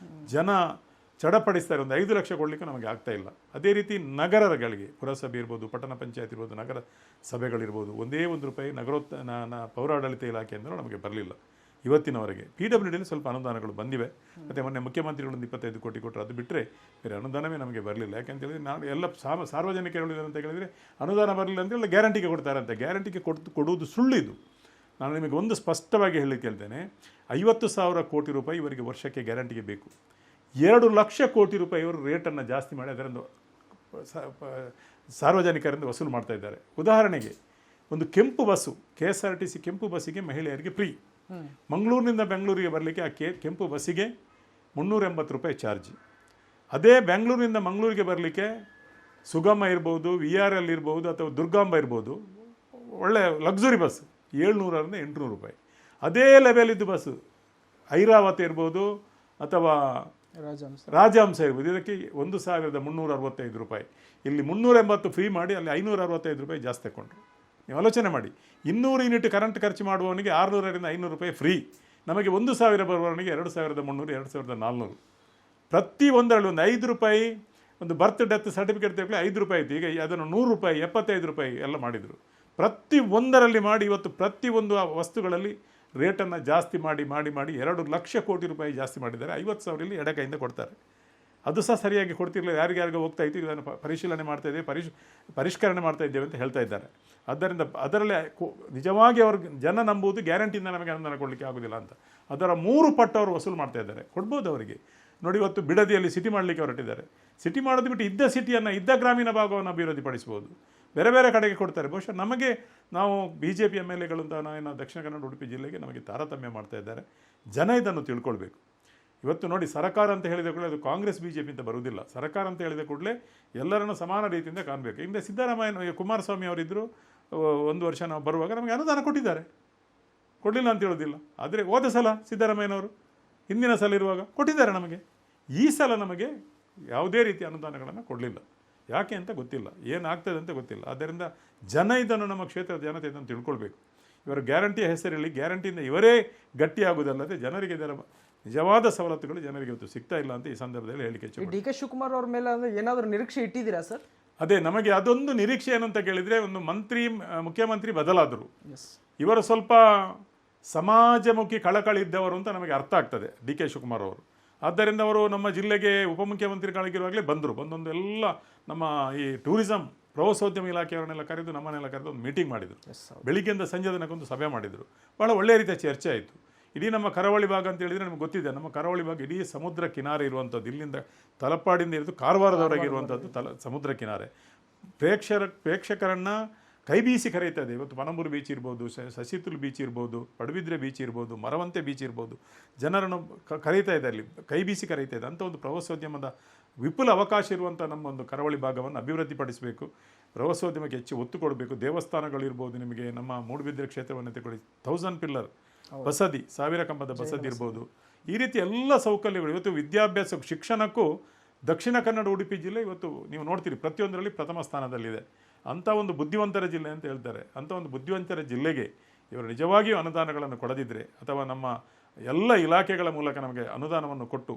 Speaker 2: ಜನ ಚಡಪಡಿಸ್ತಾರೆ, ಒಂದು 5 ಲಕ್ಷ ಕೊಡಲಿಕ್ಕೆ ನಮಗೆ ಆಗ್ತಾ ಇಲ್ಲ. ಅದೇ ರೀತಿ ನಗರಗಳಿಗೆ ಪುರಸಭೆ ಇರ್ಬೋದು, ಪಟ್ಟಣ ಪಂಚಾಯತ್ ಇರ್ಬೋದು, ನಗರ ಸಭೆಗಳಿರ್ಬೋದು, ಒಂದೇ ಒಂದು ರೂಪಾಯಿ ಪೌರಾಡಳಿತ ಇಲಾಖೆಯಿಂದ ನಮಗೆ ಬರಲಿಲ್ಲ. ಇವತ್ತಿನವರೆಗೆ. PWDಯಲ್ಲಿ ಸ್ವಲ್ಪ ಅನುದಾನಗಳು ಬಂದಿವೆ, ಮತ್ತು ಮೊನ್ನೆ ಮುಖ್ಯಮಂತ್ರಿಗಳಿಂದ 25 ಕೋಟಿ ಕೊಟ್ಟರು, ಅದು ಬಿಟ್ಟರೆ ಬೇರೆ ಅನುದಾನವೇ ನಮಗೆ ಬರಲಿಲ್ಲ. ಯಾಕೆಂತ ಹೇಳಿದ್ರೆ ನಾವು ಎಲ್ಲ ಸಾರ್ವಜನಿಕರು ಅಂತ ಹೇಳಿದರೆ ಅನುದಾನ ಬರಲಿಲ್ಲ ಅಂತ ಎಲ್ಲ ಗ್ಯಾರಂಟಿಗೆ ಕೊಡ್ತಾರೆ ಅಂತ. ಗ್ಯಾರಂಟಿಗೆ ಕೊಡುವುದು ಸುಳ್ಳಿದು. ನಾನು ನಿಮಗೆ ಒಂದು ಸ್ಪಷ್ಟವಾಗಿ ಹೇಳಲಿಕ್ಕೆ ಹೇಳ್ತೇನೆ, 50,000 ಕೋಟಿ ರೂಪಾಯಿ ಇವರಿಗೆ ವರ್ಷಕ್ಕೆ ಗ್ಯಾರಂಟಿಗೆ ಬೇಕು. 2 ಲಕ್ಷ ಕೋಟಿ ರೂಪಾಯಿ ಇವರು ರೇಟನ್ನು ಜಾಸ್ತಿ ಮಾಡಿ ಅದರಿಂದ ಸಾರ್ವಜನಿಕರಿಂದ ವಸೂಲು ಮಾಡ್ತಾ ಇದ್ದಾರೆ. ಉದಾಹರಣೆಗೆ ಒಂದು ಕೆಂಪು ಬಸ್ಸು, KSRTC ಕೆಂಪು ಬಸ್ಸಿಗೆ ಮಹಿಳೆಯರಿಗೆ ಫ್ರೀ. ಮಂಗಳೂರಿನಿಂದ ಬೆಂಗಳೂರಿಗೆ ಬರಲಿಕ್ಕೆ ಆ ಕೆಂಪು ಬಸ್ಸಿಗೆ 380 ರೂಪಾಯಿ ಚಾರ್ಜ್. ಅದೇ ಬೆಂಗಳೂರಿನಿಂದ ಮಂಗಳೂರಿಗೆ ಬರಲಿಕ್ಕೆ ಸುಗಮ ಇರ್ಬೋದು, VRL ಇರ್ಬೋದು, ಅಥವಾ ದುರ್ಗಾಂಬ ಇರ್ಬೋದು, ಒಳ್ಳೆ ಲಕ್ಸುರಿ ಬಸ್ 700ರಿಂದ 800 ರೂಪಾಯಿ. ಅದೇ ಲೆವೆಲ್ ಇದ್ದು ಬಸ್ಸು ಐರಾವತ ಇರ್ಬೋದು ಅಥವಾ ರಾಜಹಂಸ ಇರ್ಬೋದು, ಇದಕ್ಕೆ 1,365 ರೂಪಾಯಿ. ಇಲ್ಲಿ 380 ಫ್ರೀ ಮಾಡಿ ಅಲ್ಲಿ 565 ರೂಪಾಯಿ ಜಾಸ್ತಿ ತಗೊಂಡ್ರು. ನೀವು ಆಲೋಚನೆ ಮಾಡಿ, 200 ಯೂನಿಟ್ ಕರೆಂಟ್ ಖರ್ಚು ಮಾಡುವವನಿಗೆ 600ರಿಂದ 500 ರೂಪಾಯಿ ಫ್ರೀ. ನಮಗೆ 1,000 ಬರುವವನಿಗೆ 2,300, 2,400. ಪ್ರತಿ ಒಂದರಲ್ಲಿ ಒಂದು 5 ರೂಪಾಯಿ, ಒಂದು ಬರ್ತ್ ಡೆತ್ ಸರ್ಟಿಫಿಕೇಟ್ ತೆಗೆದು 5 ರೂಪಾಯಿ ಇತ್ತು. ಈಗ ಅದನ್ನು 100 ರೂಪಾಯಿ, 75 ರೂಪಾಯಿ ಎಲ್ಲ ಮಾಡಿದರು. ಪ್ರತಿ ಒಂದರಲ್ಲಿ ಮಾಡಿ ಇವತ್ತು ಪ್ರತಿಯೊಂದು ವಸ್ತುಗಳಲ್ಲಿ ರೇಟನ್ನು ಜಾಸ್ತಿ ಮಾಡಿ 2 ಲಕ್ಷ ಕೋಟಿ ರೂಪಾಯಿ ಜಾಸ್ತಿ ಮಾಡಿದ್ದಾರೆ. 50,000 ಇಲ್ಲಿ ಎಡಕೈಯಿಂದ ಕೊಡ್ತಾರೆ. ಅದು ಸಹ ಸರಿಯಾಗಿ ಕೊಡ್ತಿರಲಿಲ್ಲ, ಯಾರಿಗಾರಿಗೆ ಹೋಗ್ತಾ ಇತ್ತು, ಇದನ್ನು ಪರಿಶೀಲನೆ ಮಾಡ್ತಾ ಇದ್ದೇವೆ, ಪರಿಷ್ಕರಣೆ ಮಾಡ್ತಾ ಇದ್ದೇವೆ ಅಂತ ಹೇಳ್ತಾ ಇದ್ದಾರೆ. ಆದ್ದರಿಂದ ಅದರಲ್ಲಿ ನಿಜವಾಗಿ ಅವ್ರಿಗೆ ಜನ ನಂಬುವುದು ಗ್ಯಾರಂಟಿಯಿಂದ ನಮಗೆ ಅನುದಾನ ಕೊಡಲಿಕ್ಕೆ ಆಗೋದಿಲ್ಲ ಅಂತ. ಅದರ 3 ಪಟ್ಟು ಅವರು ವಸೂಲು ಮಾಡ್ತಾ ಇದ್ದಾರೆ. ಕೊಡ್ಬೋದು ಅವರಿಗೆ. ನೋಡಿ, ಇವತ್ತು ಬಿಡದಿಯಲ್ಲಿ ಸಿಟಿ ಮಾಡಲಿಕ್ಕೆ ಹೊರಟಿದ್ದಾರೆ. ಸಿಟಿ ಮಾಡೋದು ಬಿಟ್ಟು ಇದ್ದ ಸಿಟಿಯನ್ನು, ಇದ್ದ ಗ್ರಾಮೀಣ ಭಾಗವನ್ನು ಅಭಿವೃದ್ಧಿಪಡಿಸ್ಬೋದು. ಬೇರೆ ಬೇರೆ ಕಡೆಗೆ ಕೊಡ್ತಾರೆ. ಬಹುಶಃ ನಾವು BJP MLAಗಳು ಅಂತ ನಾವು ದಕ್ಷಿಣ ಕನ್ನಡ ಉಡುಪಿ ಜಿಲ್ಲೆಗೆ ನಮಗೆ ತಾರತಮ್ಯ ಮಾಡ್ತಾ ಇದ್ದಾರೆ. ಜನ ಇದನ್ನು ತಿಳ್ಕೊಳ್ಬೇಕು. ಇವತ್ತು ನೋಡಿ, ಸರ್ಕಾರ ಅಂತ ಹೇಳಿದ ಕೂಡಲೇ ಅದು ಕಾಂಗ್ರೆಸ್ BJP ಅಂತ ಬರುವುದಿಲ್ಲ. ಸರ್ಕಾರ ಅಂತ ಹೇಳಿದ ಕೂಡಲೇ ಎಲ್ಲರನ್ನು ಸಮಾನ ರೀತಿಯಿಂದ ಕಾಣಬೇಕು. ಹಿಂದೆ ಸಿದ್ದರಾಮಯ್ಯ, ಕುಮಾರಸ್ವಾಮಿ ಅವರಿದ್ದರು, 1 ವರ್ಷ ನಾವು ಬರುವಾಗ ನಮಗೆ ಅನುದಾನ ಕೊಟ್ಟಿದ್ದಾರೆ, ಕೊಡಲಿಲ್ಲ ಅಂತ ಹೇಳೋದಿಲ್ಲ. ಆದರೆ ಹೋದ ಸಲ ಸಿದ್ದರಾಮಯ್ಯನವರು ಹಿಂದಿನ ಸಲ ಇರುವಾಗ ಕೊಟ್ಟಿದ್ದಾರೆ ನಮಗೆ. ಈ ಸಲ ನಮಗೆ ಯಾವುದೇ ರೀತಿಯ ಅನುದಾನಗಳನ್ನು ಕೊಡಲಿಲ್ಲ. ಯಾಕೆ ಅಂತ ಗೊತ್ತಿಲ್ಲ, ಏನಾಗ್ತದೆ ಅಂತ ಗೊತ್ತಿಲ್ಲ. ಆದ್ದರಿಂದ ಜನ ಇದನ್ನು, ನಮ್ಮ ಕ್ಷೇತ್ರದ ಜನತೆ ಇದನ್ನು ತಿಳ್ಕೊಳ್ಬೇಕು. ಇವರ ಗ್ಯಾರಂಟಿಯ ಹೆಸರಲ್ಲಿ ಗ್ಯಾರಂಟಿಯಿಂದ ಇವರೇ ಗಟ್ಟಿಯಾಗುವುದಲ್ಲದೆ ಜನರಿಗೆ ಇದರ ನಿಜವಾದ ಸವಲತ್ತುಗಳು ಜನರಿಗೆ ಇವತ್ತು ಸಿಗ್ತಾ ಇಲ್ಲ ಅಂತ ಈ ಸಂದರ್ಭದಲ್ಲಿ ಹೇಳಿಕೆ.
Speaker 1: DK ಶಿವಕುಮಾರ್ ಅವ್ರ ಮೇಲೆ ಏನಾದರೂ ನಿರೀಕ್ಷೆ ಇಟ್ಟಿದ್ದೀರಾ ಸರ್?
Speaker 2: ಅದೇ, ನಮಗೆ ಅದೊಂದು ನಿರೀಕ್ಷೆ ಏನಂತ ಕೇಳಿದರೆ, ಒಂದು ಮುಖ್ಯಮಂತ್ರಿ ಬದಲಾದರು, ಇವರು ಸ್ವಲ್ಪ ಸಮಾಜಮುಖಿ ಕಳಕಳಿ ಇದ್ದವರು ಅಂತ ನಮಗೆ ಅರ್ಥ ಆಗ್ತದೆ DK ಶಿವಕುಮಾರ್ ಅವರು. ಆದ್ದರಿಂದ ಅವರು ನಮ್ಮ ಜಿಲ್ಲೆಗೆ ಉಪಮುಖ್ಯಮಂತ್ರಿಗಳಾಗಿರುವಾಗಲೇ ಬಂದೊಂದು ಎಲ್ಲ ನಮ್ಮ ಈ ಟೂರಿಸಂ ಪ್ರವಾಸೋದ್ಯಮ ಇಲಾಖೆಯವರನ್ನೆಲ್ಲ ಕರೆದು, ನಮ್ಮನ್ನೆಲ್ಲ ಕರೆದು ಒಂದು ಮೀಟಿಂಗ್ ಮಾಡಿದರು. ಬೆಳಿಗ್ಗೆಯಿಂದ ಸಂಜೆ ತನಕ ಸಭೆ ಮಾಡಿದರು. ಭಾಳ ಒಳ್ಳೆಯ ರೀತಿಯ ಚರ್ಚೆ ಆಯಿತು. ಇಡೀ ನಮ್ಮ ಕರಾವಳಿ ಭಾಗ ಅಂತ ಹೇಳಿದರೆ ನಮಗೆ ಗೊತ್ತಿದೆ, ನಮ್ಮ ಕರಾವಳಿ ಭಾಗ ಇಡೀ ಸಮುದ್ರ ಕಿನಾರೆ ಇರುವಂಥದ್ದು. ಇಲ್ಲಿಂದ ತಲಪಾಡಿಂದ ಹಿಡಿದು ಕಾರವಾರದವರೆಗೆ ಇರುವಂಥದ್ದು ಸಮುದ್ರ ಕಿನಾರೆ. ಪ್ರೇಕ್ಷಕರನ್ನು ಕೈ ಬೀಸಿ ಕರೀತಾ ಇದೆ. ಇವತ್ತು ಪಣಂಬೂರು ಬೀಚ್ ಇರ್ಬೋದು, ಸಸಿತುಲ್ ಬೀಚ್ ಇರ್ಬೋದು, ಪಡುಬಿದ್ರೆ ಬೀಚ್ ಇರ್ಬೋದು, ಮರವಂತೆ ಬೀಚ್ ಇರ್ಬೋದು, ಜನರನ್ನು ಕರೀತಾ ಇದೆ, ಅಲ್ಲಿ ಕೈ ಬೀಸಿ ಕರೀತಾ ಇದೆ. ಅಂಥ ಒಂದು ಪ್ರವಾಸೋದ್ಯಮದ ವಿಪುಲ ಅವಕಾಶ ಇರುವಂಥ ನಮ್ಮ ಒಂದು ಕರಾವಳಿ ಭಾಗವನ್ನು ಅಭಿವೃದ್ಧಿಪಡಿಸಬೇಕು. ಪ್ರವಾಸೋದ್ಯಮಕ್ಕೆ ಹೆಚ್ಚು ಒತ್ತು ಕೊಡಬೇಕು. ದೇವಸ್ಥಾನಗಳಿರ್ಬೋದು, ನಿಮಗೆ ನಮ್ಮ ಮೂಡುಬಿದಿರೆ ಕ್ಷೇತ್ರವನ್ನು ತೆಗೊಳ್ಳಿ, 1000 ಪಿಲ್ಲರ್ ಬಸದಿ, 1000 ಕಂಬದ ಬಸದಿ ಇರ್ಬೋದು. ಈ ರೀತಿ ಎಲ್ಲ ಸೌಕರ್ಯಗಳು ಇವತ್ತು ವಿದ್ಯಾಭ್ಯಾಸ, ಶಿಕ್ಷಣಕ್ಕೂ ದಕ್ಷಿಣ ಕನ್ನಡ ಉಡುಪಿ ಜಿಲ್ಲೆ ಇವತ್ತು ನೀವು ನೋಡ್ತೀರಿ ಪ್ರತಿಯೊಂದರಲ್ಲಿ ಪ್ರಥಮ ಸ್ಥಾನದಲ್ಲಿದೆ. ಅಂಥ ಒಂದು ಬುದ್ಧಿವಂತರ ಜಿಲ್ಲೆ ಅಂತ ಹೇಳ್ತಾರೆ. ಅಂಥ ಒಂದು ಬುದ್ಧಿವಂತರ ಜಿಲ್ಲೆಗೆ ಇವರು ನಿಜವಾಗಿಯೂ ಅನುದಾನಗಳನ್ನು ಕೊಡದಿದ್ದರೆ, ಅಥವಾ ನಮ್ಮ ಎಲ್ಲ ಇಲಾಖೆಗಳ ಮೂಲಕ ನಮಗೆ ಅನುದಾನವನ್ನು ಕೊಟ್ಟು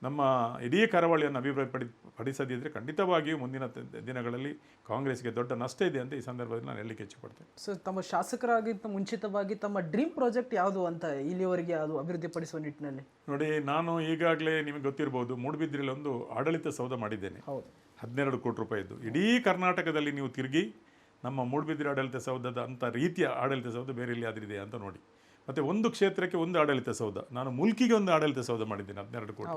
Speaker 2: ನಮ್ಮ ಇಡೀ ಕರಾವಳಿಯನ್ನು ಅಭಿವೃದ್ಧಿಪಡಿಸದಿದ್ದರೆ ಖಂಡಿತವಾಗಿಯೂ ಮುಂದಿನ ದಿನಗಳಲ್ಲಿ ಕಾಂಗ್ರೆಸ್ಗೆ ದೊಡ್ಡ ನಷ್ಟ ಇದೆ ಅಂತ ಈ ಸಂದರ್ಭದಲ್ಲಿ ನಾನು ಹೇಳಲಿಕ್ಕೆ ಇಚ್ಛೆಪಡ್ತೇನೆ.
Speaker 1: ಸರ್, ತಮ್ಮ ಶಾಸಕರಾಗಿಂತ ಮುಂಚಿತವಾಗಿ ತಮ್ಮ ಡ್ರೀಮ್ ಪ್ರಾಜೆಕ್ಟ್ ಯಾವುದು ಅಂತ ಇಲ್ಲಿವರೆಗೆ ಅದು ಅಭಿವೃದ್ಧಿಪಡಿಸುವ ನಿಟ್ಟಿನಲ್ಲಿ?
Speaker 2: ನೋಡಿ, ನಾನು ಈಗಾಗಲೇ ನಿಮಗೆ ಗೊತ್ತಿರ್ಬೋದು, ಮೂಡುಬಿದ್ರೆಯಲ್ಲಿ ಒಂದು ಆಡಳಿತ ಸೌಧ ಮಾಡಿದ್ದೇನೆ. 12 ಕೋಟಿ ರೂಪಾಯಿದ್ದು. ಇಡೀ ಕರ್ನಾಟಕದಲ್ಲಿ ನೀವು ತಿರುಗಿ ನಮ್ಮ ಮೂಡುಬಿದಿರೆ ಆಡಳಿತ ಸೌಧದ ಅಂಥ ರೀತಿಯ ಆಡಳಿತ ಸೌಧ ಬೇರೆ ಎಲ್ಲಿ ಆದ್ರಿದೆ ಅಂತ ನೋಡಿ. ಮತ್ತು ಒಂದು ಕ್ಷೇತ್ರಕ್ಕೆ ಒಂದು ಆಡಳಿತ ಸೌಧ. ನಾನು ಮುಲ್ಕಿಗೆ ಒಂದು ಆಡಳಿತ ಸೌಧ ಮಾಡಿದ್ದೇನೆ, 12 ಕೋಟಿ.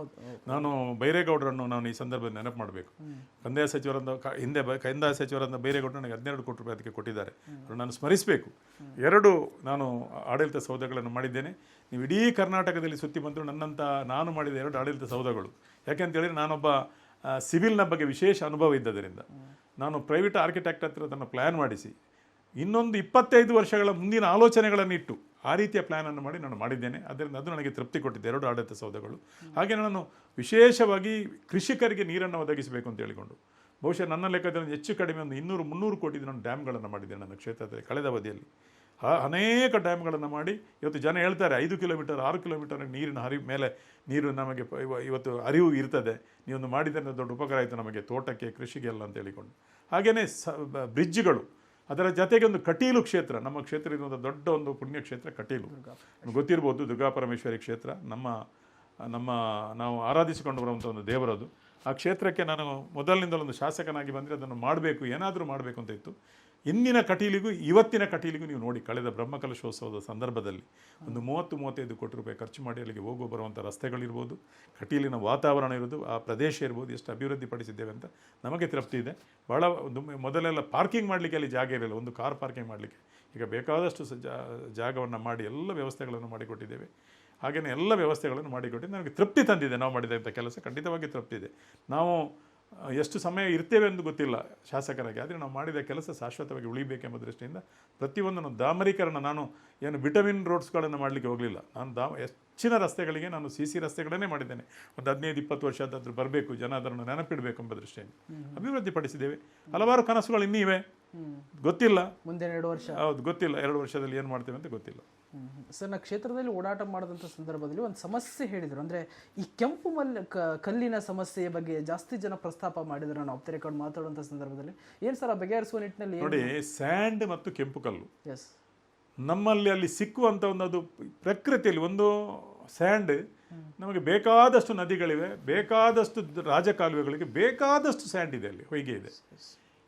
Speaker 2: ನಾನು ಬೈರೇಗೌಡರನ್ನು ನಾನು ಈ ಸಂದರ್ಭದಲ್ಲಿ ನೆನಪು ಮಾಡಬೇಕು. ಕಂದಾಯ ಸಚಿವರಾದ ಬೈರೇಗೌಡರು ನನಗೆ 12 ಕೋಟಿ ರೂಪಾಯಿ ಅದಕ್ಕೆ ಕೊಟ್ಟಿದ್ದಾರೆ. ನಾನು ಸ್ಮರಿಸಬೇಕು. 2 ನಾನು ಆಡಳಿತ ಸೌಧಗಳನ್ನು ಮಾಡಿದ್ದೇನೆ. ನೀವು ಇಡೀ ಕರ್ನಾಟಕದಲ್ಲಿ ಸುತ್ತಿ ಬಂದರೂ ನಾನು ಮಾಡಿದ 2 ಆಡಳಿತ ಸೌಧಗಳು. ಯಾಕೆಂತೇಳಿದರೆ ನಾನೊಬ್ಬ ಸಿವಿಲ್ನ ಬಗ್ಗೆ ವಿಶೇಷ ಅನುಭವ ಇದ್ದದರಿಂದ ನಾನು ಪ್ರೈವೇಟ್ ಆರ್ಕಿಟೆಕ್ಟ್ ಹತ್ರ ಅದನ್ನು ಪ್ಲ್ಯಾನ್ ಮಾಡಿಸಿ ಇನ್ನೊಂದು 25 ವರ್ಷಗಳ ಮುಂದಿನ ಆಲೋಚನೆಗಳನ್ನು ಇಟ್ಟು ಆ ರೀತಿಯ ಪ್ಲ್ಯಾನನ್ನು ಮಾಡಿ ನಾನು ಮಾಡಿದ್ದೇನೆ. ಅದರಿಂದ ಅದು ನನಗೆ ತೃಪ್ತಿ ಕೊಟ್ಟಿದೆ, 2 ಆಡಳಿತ ಸೌಧಗಳು. ಹಾಗೆ ನಾನು ವಿಶೇಷವಾಗಿ ಕೃಷಿಕರಿಗೆ ನೀರನ್ನು ಒದಗಿಸಬೇಕು ಅಂತ ಹೇಳಿಕೊಂಡು ಬಹುಶಃ ನನ್ನ ಲೆಕ್ಕದಲ್ಲಿ ಹೆಚ್ಚು ಕಡಿಮೆ ಒಂದು 200-300 ಕೋಟಿ ನಾನು ಡ್ಯಾಮ್ಗಳನ್ನು ಮಾಡಿದ್ದೇನೆ ನನ್ನ ಕ್ಷೇತ್ರದಲ್ಲಿ ಕಳೆದ ಅವಧಿಯಲ್ಲಿ. ಅನೇಕ ಡ್ಯಾಮ್ಗಳನ್ನು ಮಾಡಿ ಇವತ್ತು ಜನ ಹೇಳ್ತಾರೆ 5 ಕಿಲೋಮೀಟರ್ 6 ಕಿಲೋಮೀಟರ್ ನೀರಿನ ಮೇಲೆ ನೀರು ನಮಗೆ ಇವತ್ತು ಅರಿವು ಇರ್ತದೆ, ನೀವೊಂದು ಮಾಡಿದರೆ ದೊಡ್ಡ ಉಪಕಾರ ಆಯಿತು ನಮಗೆ, ತೋಟಕ್ಕೆ, ಕೃಷಿಗೆ ಎಲ್ಲ ಅಂತ ಹೇಳಿಕೊಂಡು. ಹಾಗೆಯೇ ಬ್ರಿಡ್ಜ್ಗಳು, ಅದರ ಜೊತೆಗೆ ಒಂದು ಕಟೀಲು ಕ್ಷೇತ್ರ, ನಮ್ಮ ಕ್ಷೇತ್ರ ಇರುವಂಥ ದೊಡ್ಡ ಒಂದು ಪುಣ್ಯಕ್ಷೇತ್ರ ಕಟೀಲು. ನಿಮ್ಗೆ ಗೊತ್ತಿರ್ಬೋದು, ದುರ್ಗಾಪರಮೇಶ್ವರಿ ಕ್ಷೇತ್ರ ನಮ್ಮ ನಾವು ಆರಾಧಿಸಿಕೊಂಡು ಬರುವಂಥ ಒಂದು ದೇವರದು. ಆ ಕ್ಷೇತ್ರಕ್ಕೆ ನಾನು ಮೊದಲಿನಿಂದಲೊಂದು ಶಾಸಕನಾಗಿ ಬಂದರೆ ಅದನ್ನು ಮಾಡಬೇಕು, ಏನಾದರೂ ಮಾಡಬೇಕು ಅಂತ ಇತ್ತು. ಇಂದಿನ ಕಟೀಲಿಗೂ ಇವತ್ತಿನ ಕಟೀಲಿಗೂ ನೀವು ನೋಡಿ, ಕಳೆದ ಬ್ರಹ್ಮಕಲಶೋತ್ಸವದ ಸಂದರ್ಭದಲ್ಲಿ ಒಂದು 30-35 ಕೋಟಿ ರೂಪಾಯಿ ಖರ್ಚು ಮಾಡಿ ಅಲ್ಲಿಗೆ ಹೋಗೋ ಬರುವಂಥ ರಸ್ತೆಗಳಿರ್ಬೋದು, ಕಟೀಲಿನ ವಾತಾವರಣ ಇರ್ಬೋದು, ಆ ಪ್ರದೇಶ ಇರ್ಬೋದು, ಎಷ್ಟು ಅಭಿವೃದ್ಧಿಪಡಿಸಿದ್ದೇವೆ ಅಂತ ನಮಗೆ ತೃಪ್ತಿ ಇದೆ. ಭಾಳ ಮೊದಲೆಲ್ಲ ಪಾರ್ಕಿಂಗ್ ಮಾಡಲಿಕ್ಕೆ ಅಲ್ಲಿ ಜಾಗ ಇರಲಿಲ್ಲ, ಒಂದು ಕಾರ್ ಪಾರ್ಕಿಂಗ್ ಮಾಡಲಿಕ್ಕೆ. ಈಗ ಬೇಕಾದಷ್ಟು ಜಾಗವನ್ನು ಮಾಡಿ ಎಲ್ಲ ವ್ಯವಸ್ಥೆಗಳನ್ನು ಮಾಡಿಕೊಟ್ಟಿದ್ದೇವೆ. ಹಾಗೆಯೇ ಎಲ್ಲ ವ್ಯವಸ್ಥೆಗಳನ್ನು ಮಾಡಿಕೊಟ್ಟಿದ್ದು ನನಗೆ ತೃಪ್ತಿ ತಂದಿದೆ. ನಾವು ಮಾಡಿದಂಥ ಕೆಲಸ ಖಂಡಿತವಾಗಿ ತೃಪ್ತಿ ಇದೆ. ನಾವು ಎಷ್ಟು ಸಮಯ ಇರ್ತೇವೆ ಎಂದು ಗೊತ್ತಿಲ್ಲ ಶಾಸಕರಾಗಿ, ಆದರೆ ನಾವು ಮಾಡಿದ ಕೆಲಸ ಶಾಶ್ವತವಾಗಿ ಉಳಿಬೇಕೆಂಬ ದೃಷ್ಟಿಯಿಂದ ಪ್ರತಿಯೊಂದನ್ನು ದಾಮರೀಕರಣ, ನಾನು ಏನು ವಿಟಮಿನ್ ರೋಡ್ಸ್ಗಳನ್ನು ಮಾಡಲಿಕ್ಕೆ ಹೋಗಲಿಲ್ಲ. ನಾನು ಹೆಚ್ಚಿನ ರಸ್ತೆಗಳಿಗೆ ನಾನು CC ರಸ್ತೆಗಳನ್ನೇ ಮಾಡಿದ್ದೇನೆ. ಒಂದು 15-20 ವರ್ಷದಾದ್ರೂ ಬರಬೇಕು, ಜನ ಅದನ್ನು ನೆನಪಿಡಬೇಕು ಎಂಬ ದೃಷ್ಟಿಯಿಂದ ಅಭಿವೃದ್ಧಿಪಡಿಸಿದ್ದೇವೆ. ಹಲವಾರು ಕನಸುಗಳು ಇನ್ನಿವೆ, ಗೊತ್ತಿಲ್ಲ ಮುಂದೆ 2 ವರ್ಷ. ಹೌದು, ಗೊತ್ತಿಲ್ಲ 2 ವರ್ಷದಲ್ಲಿ ಏನು ಮಾಡ್ತೇವೆ ಅಂತ ಗೊತ್ತಿಲ್ಲ.
Speaker 1: ಸರ್, ನಾ ಕ್ಷೇತ್ರದಲ್ಲಿ ಓಡಾಟ ಮಾಡಿದಂಥ ಸಂದರ್ಭದಲ್ಲಿ ಒಂದು ಸಮಸ್ಯೆ ಹೇಳಿದರು. ಅಂದರೆ ಈ ಕೆಂಪು ಕಲ್ಲಿನ ಸಮಸ್ಯೆಯ ಬಗ್ಗೆ ಜಾಸ್ತಿ ಜನ ಪ್ರಸ್ತಾಪ ಮಾಡಿದ್ರು. ನಾನು ಆಫ್ ದ ರೆಕಾರ್ಡ್ ಮಾತಾಡುವಂಥ ಸಂದರ್ಭದಲ್ಲಿ ಏನು ಸರ್ ಬಗೆಹರಿಸುವ ನಿಟ್ಟಿನಲ್ಲಿ
Speaker 2: ನೋಡಿ, ಸ್ಯಾಂಡ್ ಮತ್ತು ಕೆಂಪು ಕಲ್ಲು
Speaker 1: ಎಸ್
Speaker 2: ನಮ್ಮಲ್ಲಿ ಅಲ್ಲಿ ಸಿಕ್ಕುವಂಥ ಒಂದು ಪ್ರಕೃತಿಯಲ್ಲಿ ಒಂದು ಸ್ಯಾಂಡ್ ನಮಗೆ ಬೇಕಾದಷ್ಟು ನದಿಗಳಿವೆ, ಬೇಕಾದಷ್ಟು ರಾಜಕಾಲುವೆಗಳಿಗೆ ಬೇಕಾದಷ್ಟು ಸ್ಯಾಂಡ್ ಇದೆ, ಅಲ್ಲಿ ಹೊಯ್ಗೆ ಇದೆ.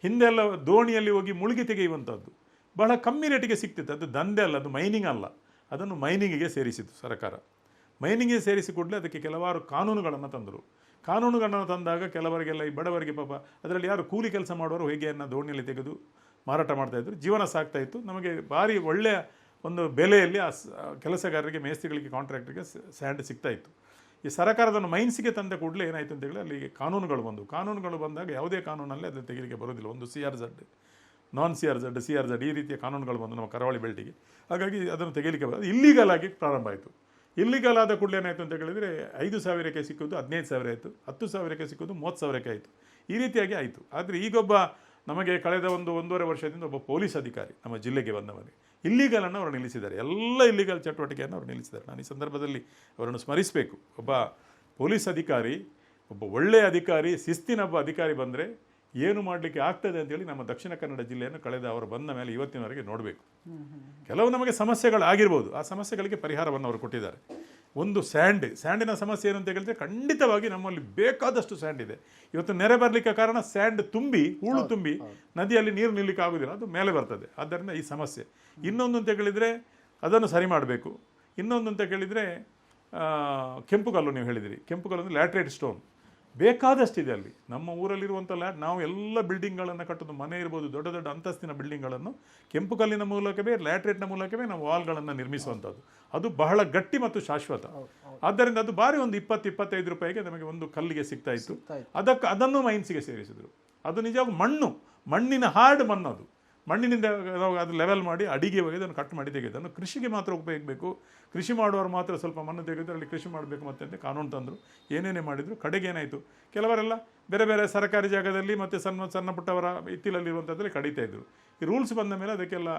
Speaker 2: ಹಿಂದೆಲ್ಲ ದೋಣಿಯಲ್ಲಿ ಹೋಗಿ ಮುಳುಗಿ ತೆಗೆಯುವಂಥದ್ದು ಬಹಳ ಕಮ್ಮಿ ರೇಟಿಗೆ ಸಿಗ್ತಿತ್ತು. ಅದು ದಂಧೆ ಅಲ್ಲ, ಅದು ಮೈನಿಂಗ್ ಅಲ್ಲ. ಅದನ್ನು ಮೈನಿಂಗಿಗೆ ಸೇರಿಸಿತು ಸರ್ಕಾರ. ಮೈನಿಂಗಿಗೆ ಸೇರಿಸಿ ಕೂಡಲೇ ಅದಕ್ಕೆ ಕೆಲವಾರು ಕಾನೂನುಗಳನ್ನು ತಂದರು. ಕಾನೂನುಗಳನ್ನು ತಂದಾಗ ಕೆಲವರಿಗೆಲ್ಲ, ಈ ಬಡವರಿಗೆ ಪಾಪ, ಅದರಲ್ಲಿ ಯಾರು ಕೂಲಿ ಕೆಲಸ ಮಾಡುವವರು ಹೊಯ್ಗೆಯನ್ನು ದೋಣಿಯಲ್ಲಿ ತೆಗೆದು ಮಾರಾಟ ಮಾಡ್ತಾಯಿದ್ರು, ಜೀವನ ಸಾಕ್ತಾಯಿತ್ತು. ನಮಗೆ ಭಾರಿ ಒಳ್ಳೆಯ ಒಂದು ಬೆಲೆಯಲ್ಲಿ ಆ ಕೆಲಸಗಾರರಿಗೆ, ಮೇಸ್ತ್ರಿಗಳಿಗೆ, ಕಾಂಟ್ರಾಕ್ಟರಿಗೆ ಸ್ಯಾಂಡ್ ಸಿಗ್ತಾಯಿತ್ತು. ಈ ಸರ್ಕಾರದನ್ನು ಮೈನ್ಸಿಗೆ ತಂದ ಕೂಡಲೇ ಏನಾಯಿತು ಅಂತ ಹೇಳಿ ಅಲ್ಲಿಗೆ ಕಾನೂನುಗಳು ಬಂದಾಗ ಯಾವುದೇ ಕಾನೂನಲ್ಲಿ ಅದನ್ನು ತೆಗಿಲಿಕ್ಕೆ ಬರೋದಿಲ್ಲ. ಒಂದು CRZ, ನಾನ್ CRZ ಈ ರೀತಿಯ ಕಾನೂನುಗಳು ಬಂದು ನಮ್ಮ ಕರಾವಳಿ ಬೆಲ್ಟಿಗೆ. ಹಾಗಾಗಿ ಅದನ್ನು ತೆಗಿಲಿಕ್ಕೆ ಬರೋದು ಇಲ್ಲಿಗಲ್ ಆಗಿ ಪ್ರಾರಂಭ ಆಯಿತು. ಇಲ್ಲಿಗಲ್ ಆದ ಕೂಡಲೇ ಏನಾಯಿತು ಅಂತ ಹೇಳಿದರೆ 5,000ಕ್ಕೆ ಸಿಕ್ಕೋದು 15,000 ಆಯಿತು, 10,000ಕ್ಕೆ ಸಿಕ್ಕೋದು 30,000ಕ್ಕೆ ಆಯಿತು. ಈ ರೀತಿಯಾಗಿ ಆಯಿತು. ಆದರೆ ಈಗೊಬ್ಬ ನಮಗೆ ಕಳೆದ 1.5 ವರ್ಷದಿಂದ ಒಬ್ಬ ಪೊಲೀಸ್ ಅಧಿಕಾರಿ ನಮ್ಮ ಜಿಲ್ಲೆಗೆ ಬಂದವನಿಗೆ ಇಲ್ಲಿಗಲನ್ನು ಅವರು ನಿಲ್ಲಿಸಿದ್ದಾರೆ. ಎಲ್ಲ ಇಲ್ಲಿಗಲ್ ಚಟುವಟಿಕೆಯನ್ನು ಅವರು ನಿಲ್ಲಿಸಿದ್ದಾರೆ. ನಾನು ಈ ಸಂದರ್ಭದಲ್ಲಿ ಅವರನ್ನು ಸ್ಮರಿಸಬೇಕು. ಒಬ್ಬ ಪೊಲೀಸ್ ಅಧಿಕಾರಿ, ಒಬ್ಬ ಒಳ್ಳೆಯ ಅಧಿಕಾರಿ, ಶಿಸ್ತಿನ ಒಬ್ಬ ಅಧಿಕಾರಿ ಬಂದರೆ ಏನು ಮಾಡಲಿಕ್ಕೆ ಆಗ್ತದೆ ಅಂತೇಳಿ ನಮ್ಮ ದಕ್ಷಿಣ ಕನ್ನಡ ಜಿಲ್ಲೆಯನ್ನು ಕಳೆದ ಅವರು ಬಂದ ಮೇಲೆ ಇವತ್ತಿನವರೆಗೆ ನೋಡಬೇಕು. ಕೆಲವು ನಮಗೆ ಸಮಸ್ಯೆಗಳಾಗಿರ್ಬೋದು, ಆ ಸಮಸ್ಯೆಗಳಿಗೆ ಪರಿಹಾರವನ್ನು ಅವರು ಕೊಟ್ಟಿದ್ದಾರೆ. ಒಂದು ಸ್ಯಾಂಡಿನ ಸಮಸ್ಯೆ ಏನು ಅಂತ ಹೇಳಿದ್ರೆ, ಖಂಡಿತವಾಗಿ ನಮ್ಮಲ್ಲಿ ಬೇಕಾದಷ್ಟು ಸ್ಯಾಂಡ್ ಇದೆ. ಇವತ್ತು ನೆರೆ ಬರಲಿಕ್ಕೆ ಕಾರಣ ಸ್ಯಾಂಡ್ ಹೂಳು ತುಂಬಿ ನದಿಯಲ್ಲಿ ನೀರು ನಿಲ್ಲಕ್ಕೆ ಆಗೋದಿಲ್ಲ, ಅದು ಮೇಲೆ ಬರ್ತದೆ. ಆದ್ದರಿಂದ ಈ ಸಮಸ್ಯೆ. ಇನ್ನೊಂದು ಅಂತ ಹೇಳಿದರೆ ಅದನ್ನು ಸರಿ ಮಾಡಬೇಕು. ಇನ್ನೊಂದು ಅಂತ ಕೇಳಿದರೆ ಕೆಂಪು ಕಲ್ಲು, ನೀವು ಹೇಳಿದಿರಿ, ಕೆಂಪು ಕಲ್ಲು ಅಂದರೆ ಲ್ಯಾಟ್ರೈಟ್ ಸ್ಟೋನ್ ಬೇಕಾದಷ್ಟಿದೆ ಅಲ್ಲಿ. ನಮ್ಮ ಊರಲ್ಲಿರುವಂಥ ನಾವು ಎಲ್ಲ ಬಿಲ್ಡಿಂಗ್ಗಳನ್ನು ಕಟ್ಟೋದು, ಮನೆ ಇರ್ಬೋದು, ದೊಡ್ಡ ದೊಡ್ಡ ಅಂತಸ್ತಿನ ಬಿಲ್ಡಿಂಗ್ಗಳನ್ನು ಕೆಂಪು ಕಲ್ಲಿನ ಮೂಲಕವೇ, ಲ್ಯಾಟ್ರೇಟ್ನ ಮೂಲಕವೇ ನಾವು ವಾಲ್ಗಳನ್ನು ನಿರ್ಮಿಸುವಂಥದ್ದು. ಅದು ಬಹಳ ಗಟ್ಟಿ ಮತ್ತು ಶಾಶ್ವತ. ಆದ್ದರಿಂದ ಅದು ಬಾರಿ ಒಂದು 20-25 ರೂಪಾಯಿಗೆ ನಮಗೆ ಒಂದು ಕಲ್ಲಿಗೆ ಸಿಗ್ತಾ ಇತ್ತು. ಅದನ್ನು ಮೈನ್ಸಿಗೆ ಸೇರಿಸಿದರು. ಅದು ನಿಜವಾಗ ಮಣ್ಣಿನ ಹಾರ್ಡ್ ಮಣ್ಣು. ಅದು ಮಣ್ಣಿನಿಂದ ನಾವು ಅದು ಲೆವೆಲ್ ಮಾಡಿ ಅಡಿಗೆ ಹೋಗಿ ಅದನ್ನು ಕಟ್ ಮಾಡಿ ತೆಗೆದು ಅದನ್ನು ಕೃಷಿಗೆ ಮಾತ್ರ ಉಪಯೋಗಿಸಬೇಕು. ಕೃಷಿ ಮಾಡುವವರು ಮಾತ್ರ ಸ್ವಲ್ಪ ಮಣ್ಣು ತೆಗೆದು ಅಲ್ಲಿ ಕೃಷಿ ಮಾಡಬೇಕು ಮತ್ತೆ ಕಾನೂನು ತಂದರು. ಏನೇನೇ ಮಾಡಿದರು, ಕಡೆಗೆ ಏನಾಯಿತು, ಕೆಲವರೆಲ್ಲ ಬೇರೆ ಬೇರೆ ಸರ್ಕಾರಿ ಜಾಗದಲ್ಲಿ ಮತ್ತು ಸಣ್ಣ ಪುಟ್ಟವರ ಇತ್ತಿಲಲ್ಲಿರುವಂಥದ್ರಲ್ಲಿ ಕಡಿತಾ ಇದ್ದರು. ಈ ರೂಲ್ಸ್ ಬಂದ ಮೇಲೆ ಅದಕ್ಕೆಲ್ಲ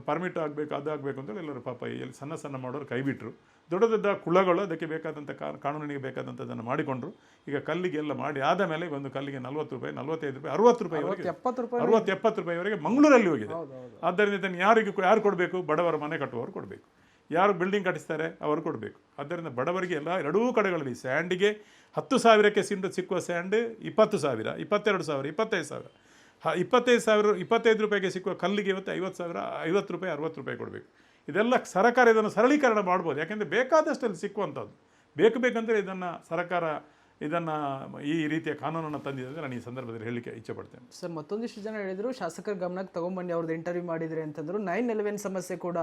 Speaker 2: ಪರ್ಮಿಟ್ ಆಗಬೇಕು, ಅದು ಆಗಬೇಕು ಅಂತೇಳಿ ಎಲ್ಲರೂ ಪಾಪ ಎಲ್ಲಿ ಸಣ್ಣ ಮಾಡೋರು ಕೈ ಬಿಟ್ಟರು. ದೊಡ್ಡ ದೊಡ್ಡ ಕುಳಗಳು ಅದಕ್ಕೆ ಬೇಕಾದಂಥ ಕಾನೂನಿಗೆ ಬೇಕಾದಂಥದ್ದನ್ನು ಮಾಡಿಕೊಂಡ್ರು. ಈಗ ಕಲ್ಲಿಗೆ ಎಲ್ಲ ಮಾಡಿ ಆದ ಮೇಲೆ ಒಂದು ಕಲ್ಲಿಗೆ 40 ರೂಪಾಯಿ, 45 ರೂಪಾಯಿ, 60 ರೂಪಾಯಿವರೆಗೆ, 60-70 ರೂಪಾಯಿವರೆಗೆ ಮಂಗಳೂರಲ್ಲಿ ಹೋಗಿದೆ. ಆದ್ದರಿಂದ ಇದನ್ನು ಯಾರು ಕೊಡಬೇಕು? ಬಡವರ ಮನೆ ಕಟ್ಟುವವರು ಕೊಡಬೇಕು. ಯಾರು ಬಿಲ್ಡಿಂಗ್ ಕಟ್ಟಿಸ್ತಾರೆ ಅವರು ಕೊಡಬೇಕು. ಆದ್ದರಿಂದ ಬಡವರಿಗೆ ಎರಡೂ ಕಡೆಗಳಲ್ಲಿ ಸ್ಯಾಂಡಿಗೆ 10,000ಕ್ಕೆ ಸಿಕ್ಕುವ ಸ್ಯಾಂಡ್ 20,000, 22,000, 25,000, 25 ರೂಪಾಯಿಗೆ ಸಿಕ್ಕುವ ಕಲ್ಲಿಗೆ ಇವತ್ತು 50,000, 50 ರೂಪಾಯಿ, 60 ರೂಪಾಯಿ ಕೊಡಬೇಕು. ಇದೆಲ್ಲ ಸರ್ಕಾರ ಇದನ್ನು ಸರಳೀಕರಣ ಮಾಡ್ಬೋದು. ಯಾಕೆಂದರೆ ಬೇಕಾದಷ್ಟಲ್ಲಿ ಸಿಕ್ಕುವಂಥದ್ದು. ಬೇಕಂದರೆ ಸರ್ಕಾರ ಇದನ್ನು ಈ ರೀತಿಯ ಕಾನೂನನ್ನು ತಂದಿದೆ ನಾನು ಈ ಸಂದರ್ಭದಲ್ಲಿ ಹೇಳಲಿಕ್ಕೆ ಇಚ್ಛೆಪಡ್ತೇನೆ.
Speaker 1: ಸರ್, ಮತ್ತೊಂದಿಷ್ಟು ಜನ ಹೇಳಿದರು, ಶಾಸಕರ ಗಮನಕ್ಕೆ ತಗೊಂಬಂದು ಅವ್ರದ್ದು ಇಂಟರ್ವ್ಯೂ ಮಾಡಿದರೆ ಅಂತಂದ್ರು 9/11 ಸಮಸ್ಯೆ ಕೂಡ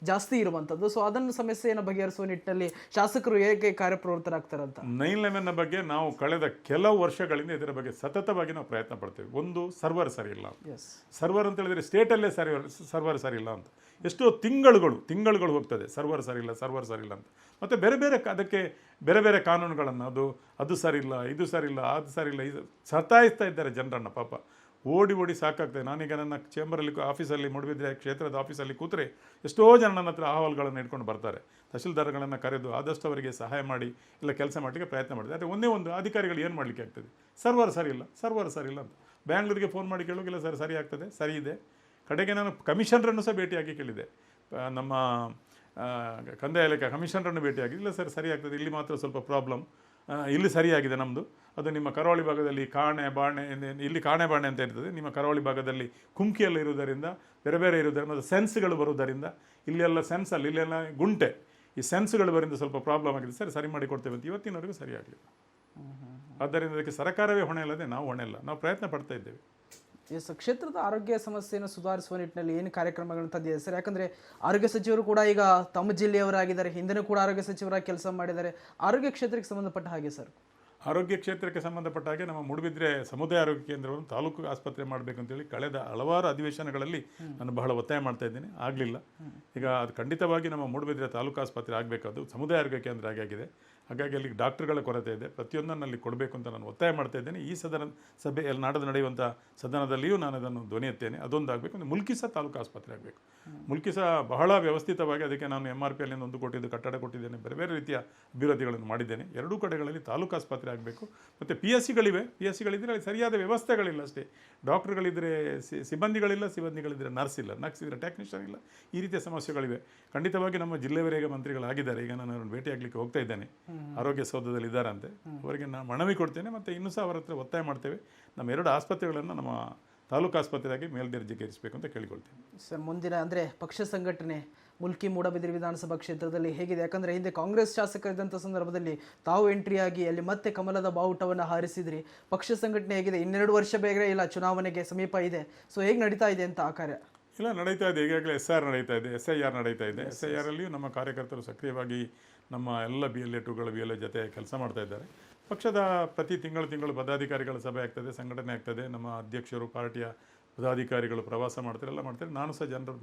Speaker 1: ಜಾಸ್ತಿ ಇರುವಂಥದ್ದು. ಸೊ ಅದನ್ನು ಸಮಸ್ಯೆಯನ್ನು ಬಗೆಹರಿಸುವ ನಿಟ್ಟಿನಲ್ಲಿ ಶಾಸಕರು ಹೇಗೆ ಕಾರ್ಯಪ್ರವೃತ್ತರಾಗ್ತಾರಂತ.
Speaker 2: 9/11 ಬಗ್ಗೆ ನಾವು ಕಳೆದ ಕೆಲವು ವರ್ಷಗಳಿಂದ ಇದರ ಬಗ್ಗೆ ಸತತವಾಗಿ ನಾವು ಪ್ರಯತ್ನ ಪಡ್ತೇವೆ. ಒಂದು, ಸರ್ವರ್ ಸರಿ ಇಲ್ಲ. ಸರ್ವರ್ ಅಂತ ಹೇಳಿದರೆ ಸ್ಟೇಟಲ್ಲೇ ಸರ್ವರ್ ಸರಿ ಇಲ್ಲ ಅಂತ ಎಷ್ಟೋ ತಿಂಗಳುಗಳು ಹೋಗ್ತದೆ. ಸರ್ವರ್ ಸರಿ ಇಲ್ಲ ಅಂತ. ಮತ್ತು ಅದಕ್ಕೆ ಬೇರೆ ಬೇರೆ ಕಾನೂನುಗಳನ್ನು ಅದು ಸರಿಯಿಲ್ಲ, ಇದು ಸರಿಯಿಲ್ಲ, ಅದು ಸರಿಯಿಲ್ಲ, ಇದು ಸತಾಯಿಸ್ತಾ ಇದ್ದಾರೆ ಜನರನ್ನು. ಪಾಪ ಓಡಿ ಸಾಕಾಗ್ತದೆ. ನಾನೀಗ ನನ್ನ ಚೇಂಬರಲ್ಲಿ ಆಫೀಸಲ್ಲಿ ಮೂಡುಬಿದ್ರೆ ಕ್ಷೇತ್ರದ ಆಫೀಸಲ್ಲಿ ಕೂತ್ರೆ ಎಷ್ಟೋ ಜನ ನನ್ನ ಹತ್ರ ಅಹವಾಲುಗಳನ್ನು ಇಟ್ಕೊಂಡು ಬರ್ತಾರೆ. ತಹಶೀಲ್ದಾರ್ಗಳನ್ನು ಕರೆದು ಆದಷ್ಟು ಅವರಿಗೆ ಸಹಾಯ ಮಾಡಿ ಇಲ್ಲ ಕೆಲಸ ಮಾಡಲಿಕ್ಕೆ ಪ್ರಯತ್ನ ಮಾಡಿದೆ. ಆದರೆ ಒಂದೇ ಒಂದು ಅಧಿಕಾರಿಗಳು ಏನು ಮಾಡಲಿಕ್ಕೆ ಆಗ್ತದೆ, ಸರ್ವರ್ ಸರಿ ಇಲ್ಲ ಅಂತ. ಬ್ಯಾಂಗ್ಳೂರಿಗೆ ಫೋನ್ ಮಾಡಿ ಕೇಳೋಗಿಲ್ಲ, ಸರಿ ಆಗ್ತದೆ, ಸರಿ ಇದೆ, ಕಡೆಗೆ ನಾನು ಕಮಿಷನರನ್ನು ಸಹ ಭೇಟಿಯಾಗಿ ಕೇಳಿದೆ. ನಮ್ಮ ಕಂದಾಯ ಇಲಾಖೆ ಕಮಿಷನರನ್ನು ಭೇಟಿಯಾಗಿ, ಇಲ್ಲ ಸರ್ ಸರಿ ಆಗ್ತದೆ, ಇಲ್ಲಿ ಮಾತ್ರ ಸ್ವಲ್ಪ ಪ್ರಾಬ್ಲಮ್, ಇಲ್ಲಿ ಸರಿಯಾಗಿದೆ ನಮ್ಮದು, ಅದು ನಿಮ್ಮ ಕರಾವಳಿ ಭಾಗದಲ್ಲಿ ಕಾಣೆ ಬಾಣೆ, ಇಲ್ಲಿ ಕಾಣೆ ಬಾಣೆ ಅಂತ ಇರ್ತದೆ, ನಿಮ್ಮ ಕರಾವಳಿ ಭಾಗದಲ್ಲಿ ಕುಮ್ಕಿಯೆಲ್ಲ ಇರುವುದರಿಂದ, ಬೇರೆ ಬೇರೆ ಇರುವುದರಿಂದ, ಮತ್ತು ಸೆನ್ಸ್ಗಳು ಬರುವುದರಿಂದ, ಇಲ್ಲೆಲ್ಲ ಸೆನ್ಸ್ ಅಲ್ಲ, ಇಲ್ಲೆಲ್ಲ ಗುಂಟೆ, ಈ ಸೆನ್ಸ್ಗಳು ಬರಿಂದ ಸ್ವಲ್ಪ ಪ್ರಾಬ್ಲಮ್ ಆಗಿದೆ ಸರ್, ಸರಿ ಮಾಡಿ ಕೊಡ್ತೇವೆ ಅಂತ ಇವತ್ತಿನವರೆಗೂ ಸರಿಯಾಗಲಿಲ್ಲ. ಆದ್ದರಿಂದ ಅದಕ್ಕೆ ಸರ್ಕಾರವೇ ಹೊಣೆ ಅಲ್ಲದೆ ನಾವು ಹೊಣೆ ಅಲ್ಲ, ನಾವು ಪ್ರಯತ್ನ ಪಡ್ತಾ ಇದ್ದೇವೆ.
Speaker 1: ಎಸ್, ಕ್ಷೇತ್ರದ ಆರೋಗ್ಯ ಸಮಸ್ಯೆಯನ್ನು ಸುಧಾರಿಸುವ ನಿಟ್ಟಿನಲ್ಲಿ ಏನು ಕಾರ್ಯಕ್ರಮಗಳನ್ನು ತಂದಿದೆ ಸರ್? ಯಾಕಂದರೆ ಆರೋಗ್ಯ ಸಚಿವರು ಕೂಡ ಈಗ ತಮ್ಮ ಜಿಲ್ಲೆಯವರಾಗಿದ್ದಾರೆ, ಹಿಂದೆನೂ ಕೂಡ ಆರೋಗ್ಯ ಸಚಿವರಾಗಿ ಕೆಲಸ ಮಾಡಿದ್ದಾರೆ. ಆರೋಗ್ಯ ಕ್ಷೇತ್ರಕ್ಕೆ ಸಂಬಂಧಪಟ್ಟ ಹಾಗೆ ಸರ್,
Speaker 2: ಆರೋಗ್ಯ ಕ್ಷೇತ್ರಕ್ಕೆ ಸಂಬಂಧಪಟ್ಟ ಹಾಗೆ ನಮ್ಮ ಮೂಡುಬಿದ್ರೆ ಸಮುದಾಯ ಆರೋಗ್ಯ ಕೇಂದ್ರವನ್ನು ತಾಲೂಕು ಆಸ್ಪತ್ರೆ ಮಾಡಬೇಕಂತೇಳಿ ಕಳೆದ ಹಲವಾರು ಅಧಿವೇಶನಗಳಲ್ಲಿ ನಾನು ಬಹಳ ಒತ್ತಾಯ ಮಾಡ್ತಾ ಇದ್ದೇನೆ, ಆಗಲಿಲ್ಲ. ಈಗ ಅದು ಖಂಡಿತವಾಗಿ ನಮ್ಮ ಮೂಡುಬಿದ್ರೆ ತಾಲೂಕು ಆಸ್ಪತ್ರೆ ಆಗಬೇಕಾದ್ದು ಸಮುದಾಯ ಆರೋಗ್ಯ ಕೇಂದ್ರ ಆಗಿದೆ. ಹಾಗಾಗಿ ಅಲ್ಲಿ ಡಾಕ್ಟರ್ಗಳ ಕೊರತೆ ಇದೆ, ಪ್ರತಿಯೊಂದನ್ನು ಅಲ್ಲಿ ಕೊಡಬೇಕು ಅಂತ ನಾನು ಒತ್ತಾಯ ಮಾಡ್ತಾ ಇದ್ದೇನೆ. ಈ ಸಭೆಯಲ್ಲಿ ನಾಡದು ನಡೆಯುವಂಥ ಸದನದಲ್ಲಿಯೂ ನಾನು ಅದನ್ನು ಧ್ವನಿ ಎತ್ತೇನೆ. ಅದೊಂದು ಆಗಬೇಕು. ಅಂದರೆ ಮುಲ್ಕಿಸ ತಾಲೂಕು ಆಸ್ಪತ್ರೆ ಆಗಬೇಕು. ಮುಲ್ಕಿಸ ಬಹಳ ವ್ಯವಸ್ಥಿತವಾಗಿ, ಅದಕ್ಕೆ ನಾನು MRP ಅಲ್ಲಿಂದ 1 ಕೋಟಿದು ಕಟ್ಟಡ ಕೊಟ್ಟಿದ್ದೇನೆ, ಬೇರೆ ಬೇರೆ ರೀತಿಯ ಅಭಿವೃದ್ಧಿಗಳನ್ನು ಮಾಡಿದ್ದೇನೆ. ಎರಡೂ ಕಡೆಗಳಲ್ಲಿ ತಾಲೂಕು ಆಸ್ಪತ್ರೆ ಆಗಬೇಕು. ಮತ್ತು PSCಗಳಿವೆ, PSCಗಳಿದ್ದರೆ ಅಲ್ಲಿ ಸರಿಯಾದ ವ್ಯವಸ್ಥೆಗಳಿಲ್ಲ ಅಷ್ಟೇ. ಡಾಕ್ಟರ್ಗಳಿದ್ದರೆ ಸಿಬ್ಬಂದಿಗಳಿಲ್ಲ, ಸಿಬ್ಬಂದಿಗಳಿದ್ದರೆ ನರ್ಸ್ ಇಲ್ಲ, ನರ್ಸ್ ಇದ್ದರೆ ಟೆಕ್ನಿಷಿಯನ್ ಇಲ್ಲ, ಈ ರೀತಿಯ ಸಮಸ್ಯೆಗಳಿವೆ. ಖಂಡಿತವಾಗಿ ನಮ್ಮ ಜಿಲ್ಲೆವರೆಗೆ ಮಂತ್ರಿಗಳಾಗಿದ್ದಾರೆ, ಈಗ ನಾನು ಅವ್ರನ್ನ ಭೇಟಿಯಾಗಲಿಕ್ಕೆ ಹೋಗ್ತಾ ಇದ್ದೇನೆ, ಆರೋಗ್ಯ ಸೌಧದಲ್ಲಿ ಇದ್ದಾರಂತೆ, ಅವರಿಗೆ ನಾನು ಮನವಿ ಕೊಡ್ತೇನೆ. ಮತ್ತು ಇನ್ನೂ ಸಹ ಅವರ ಹತ್ರ ಒತ್ತಾಯ ಮಾಡ್ತೇವೆ, ನಮ್ಮ 2 ಆಸ್ಪತ್ರೆಗಳನ್ನು ನಮ್ಮ ತಾಲೂಕು ಆಸ್ಪತ್ರೆಯಾಗಿ ಮೇಲ್ದರ್ಜೆಗೇರಿಸಬೇಕು ಅಂತ ಕೇಳಿಕೊಳ್ತೇನೆ.
Speaker 1: ಸರ್, ಮುಂದಿನ ಅಂದರೆ ಪಕ್ಷ ಸಂಘಟನೆ ಮುಲ್ಕಿ ಮೂಡಬಿದಿರೆ ವಿಧಾನಸಭಾ ಕ್ಷೇತ್ರದಲ್ಲಿ ಹೇಗಿದೆ? ಯಾಕಂದರೆ ಹಿಂದೆ ಕಾಂಗ್ರೆಸ್ ಶಾಸಕ ಇದ್ದಂಥ ಸಂದರ್ಭದಲ್ಲಿ ತಾವು ಎಂಟ್ರಿಯಾಗಿ ಅಲ್ಲಿ ಮತ್ತೆ ಕಮಲದ ಬಾವುಟವನ್ನು ಹಾರಿಸಿದ್ರಿ. ಪಕ್ಷ ಸಂಘಟನೆ ಹೇಗಿದೆ? 2 ವರ್ಷ ಬೇಗ ಇಲ್ಲ, ಚುನಾವಣೆಗೆ ಸಮೀಪ ಇದೆ. ಸೊ ಹೇಗೆ ನಡೀತಾ ಇದೆ ಅಂತ ಆ ಕಾರ್ಯ?
Speaker 2: ಇಲ್ಲ, ನಡೀತಾ ಇದೆ. ಈಗಾಗಲೇ SR ನಡೀತಾ ಇದೆ, SIR ನಡೀತಾ ಇದೆ. SIRಲ್ಲಿಯೂ ನಮ್ಮ ಕಾರ್ಯಕರ್ತರು ಸಕ್ರಿಯವಾಗಿ ನಮ್ಮ ಎಲ್ಲ BLA2ಗಳ BLA ಜೊತೆ ಕೆಲಸ ಮಾಡ್ತಾ ಇದ್ದಾರೆ. ಪಕ್ಷದ ಪ್ರತಿ ತಿಂಗಳು ಪದಾಧಿಕಾರಿಗಳ ಸಭೆ ಆಗ್ತದೆ, ಸಂಘಟನೆ ಆಗ್ತದೆ. ನಮ್ಮ ಅಧ್ಯಕ್ಷರು, ಪಾರ್ಟಿಯ ಪದಾಧಿಕಾರಿಗಳು ಪ್ರವಾಸ ಮಾಡ್ತಾರೆ, ಎಲ್ಲ ಮಾಡ್ತಾರೆ. ನಾನು ಸಹ ಜನರ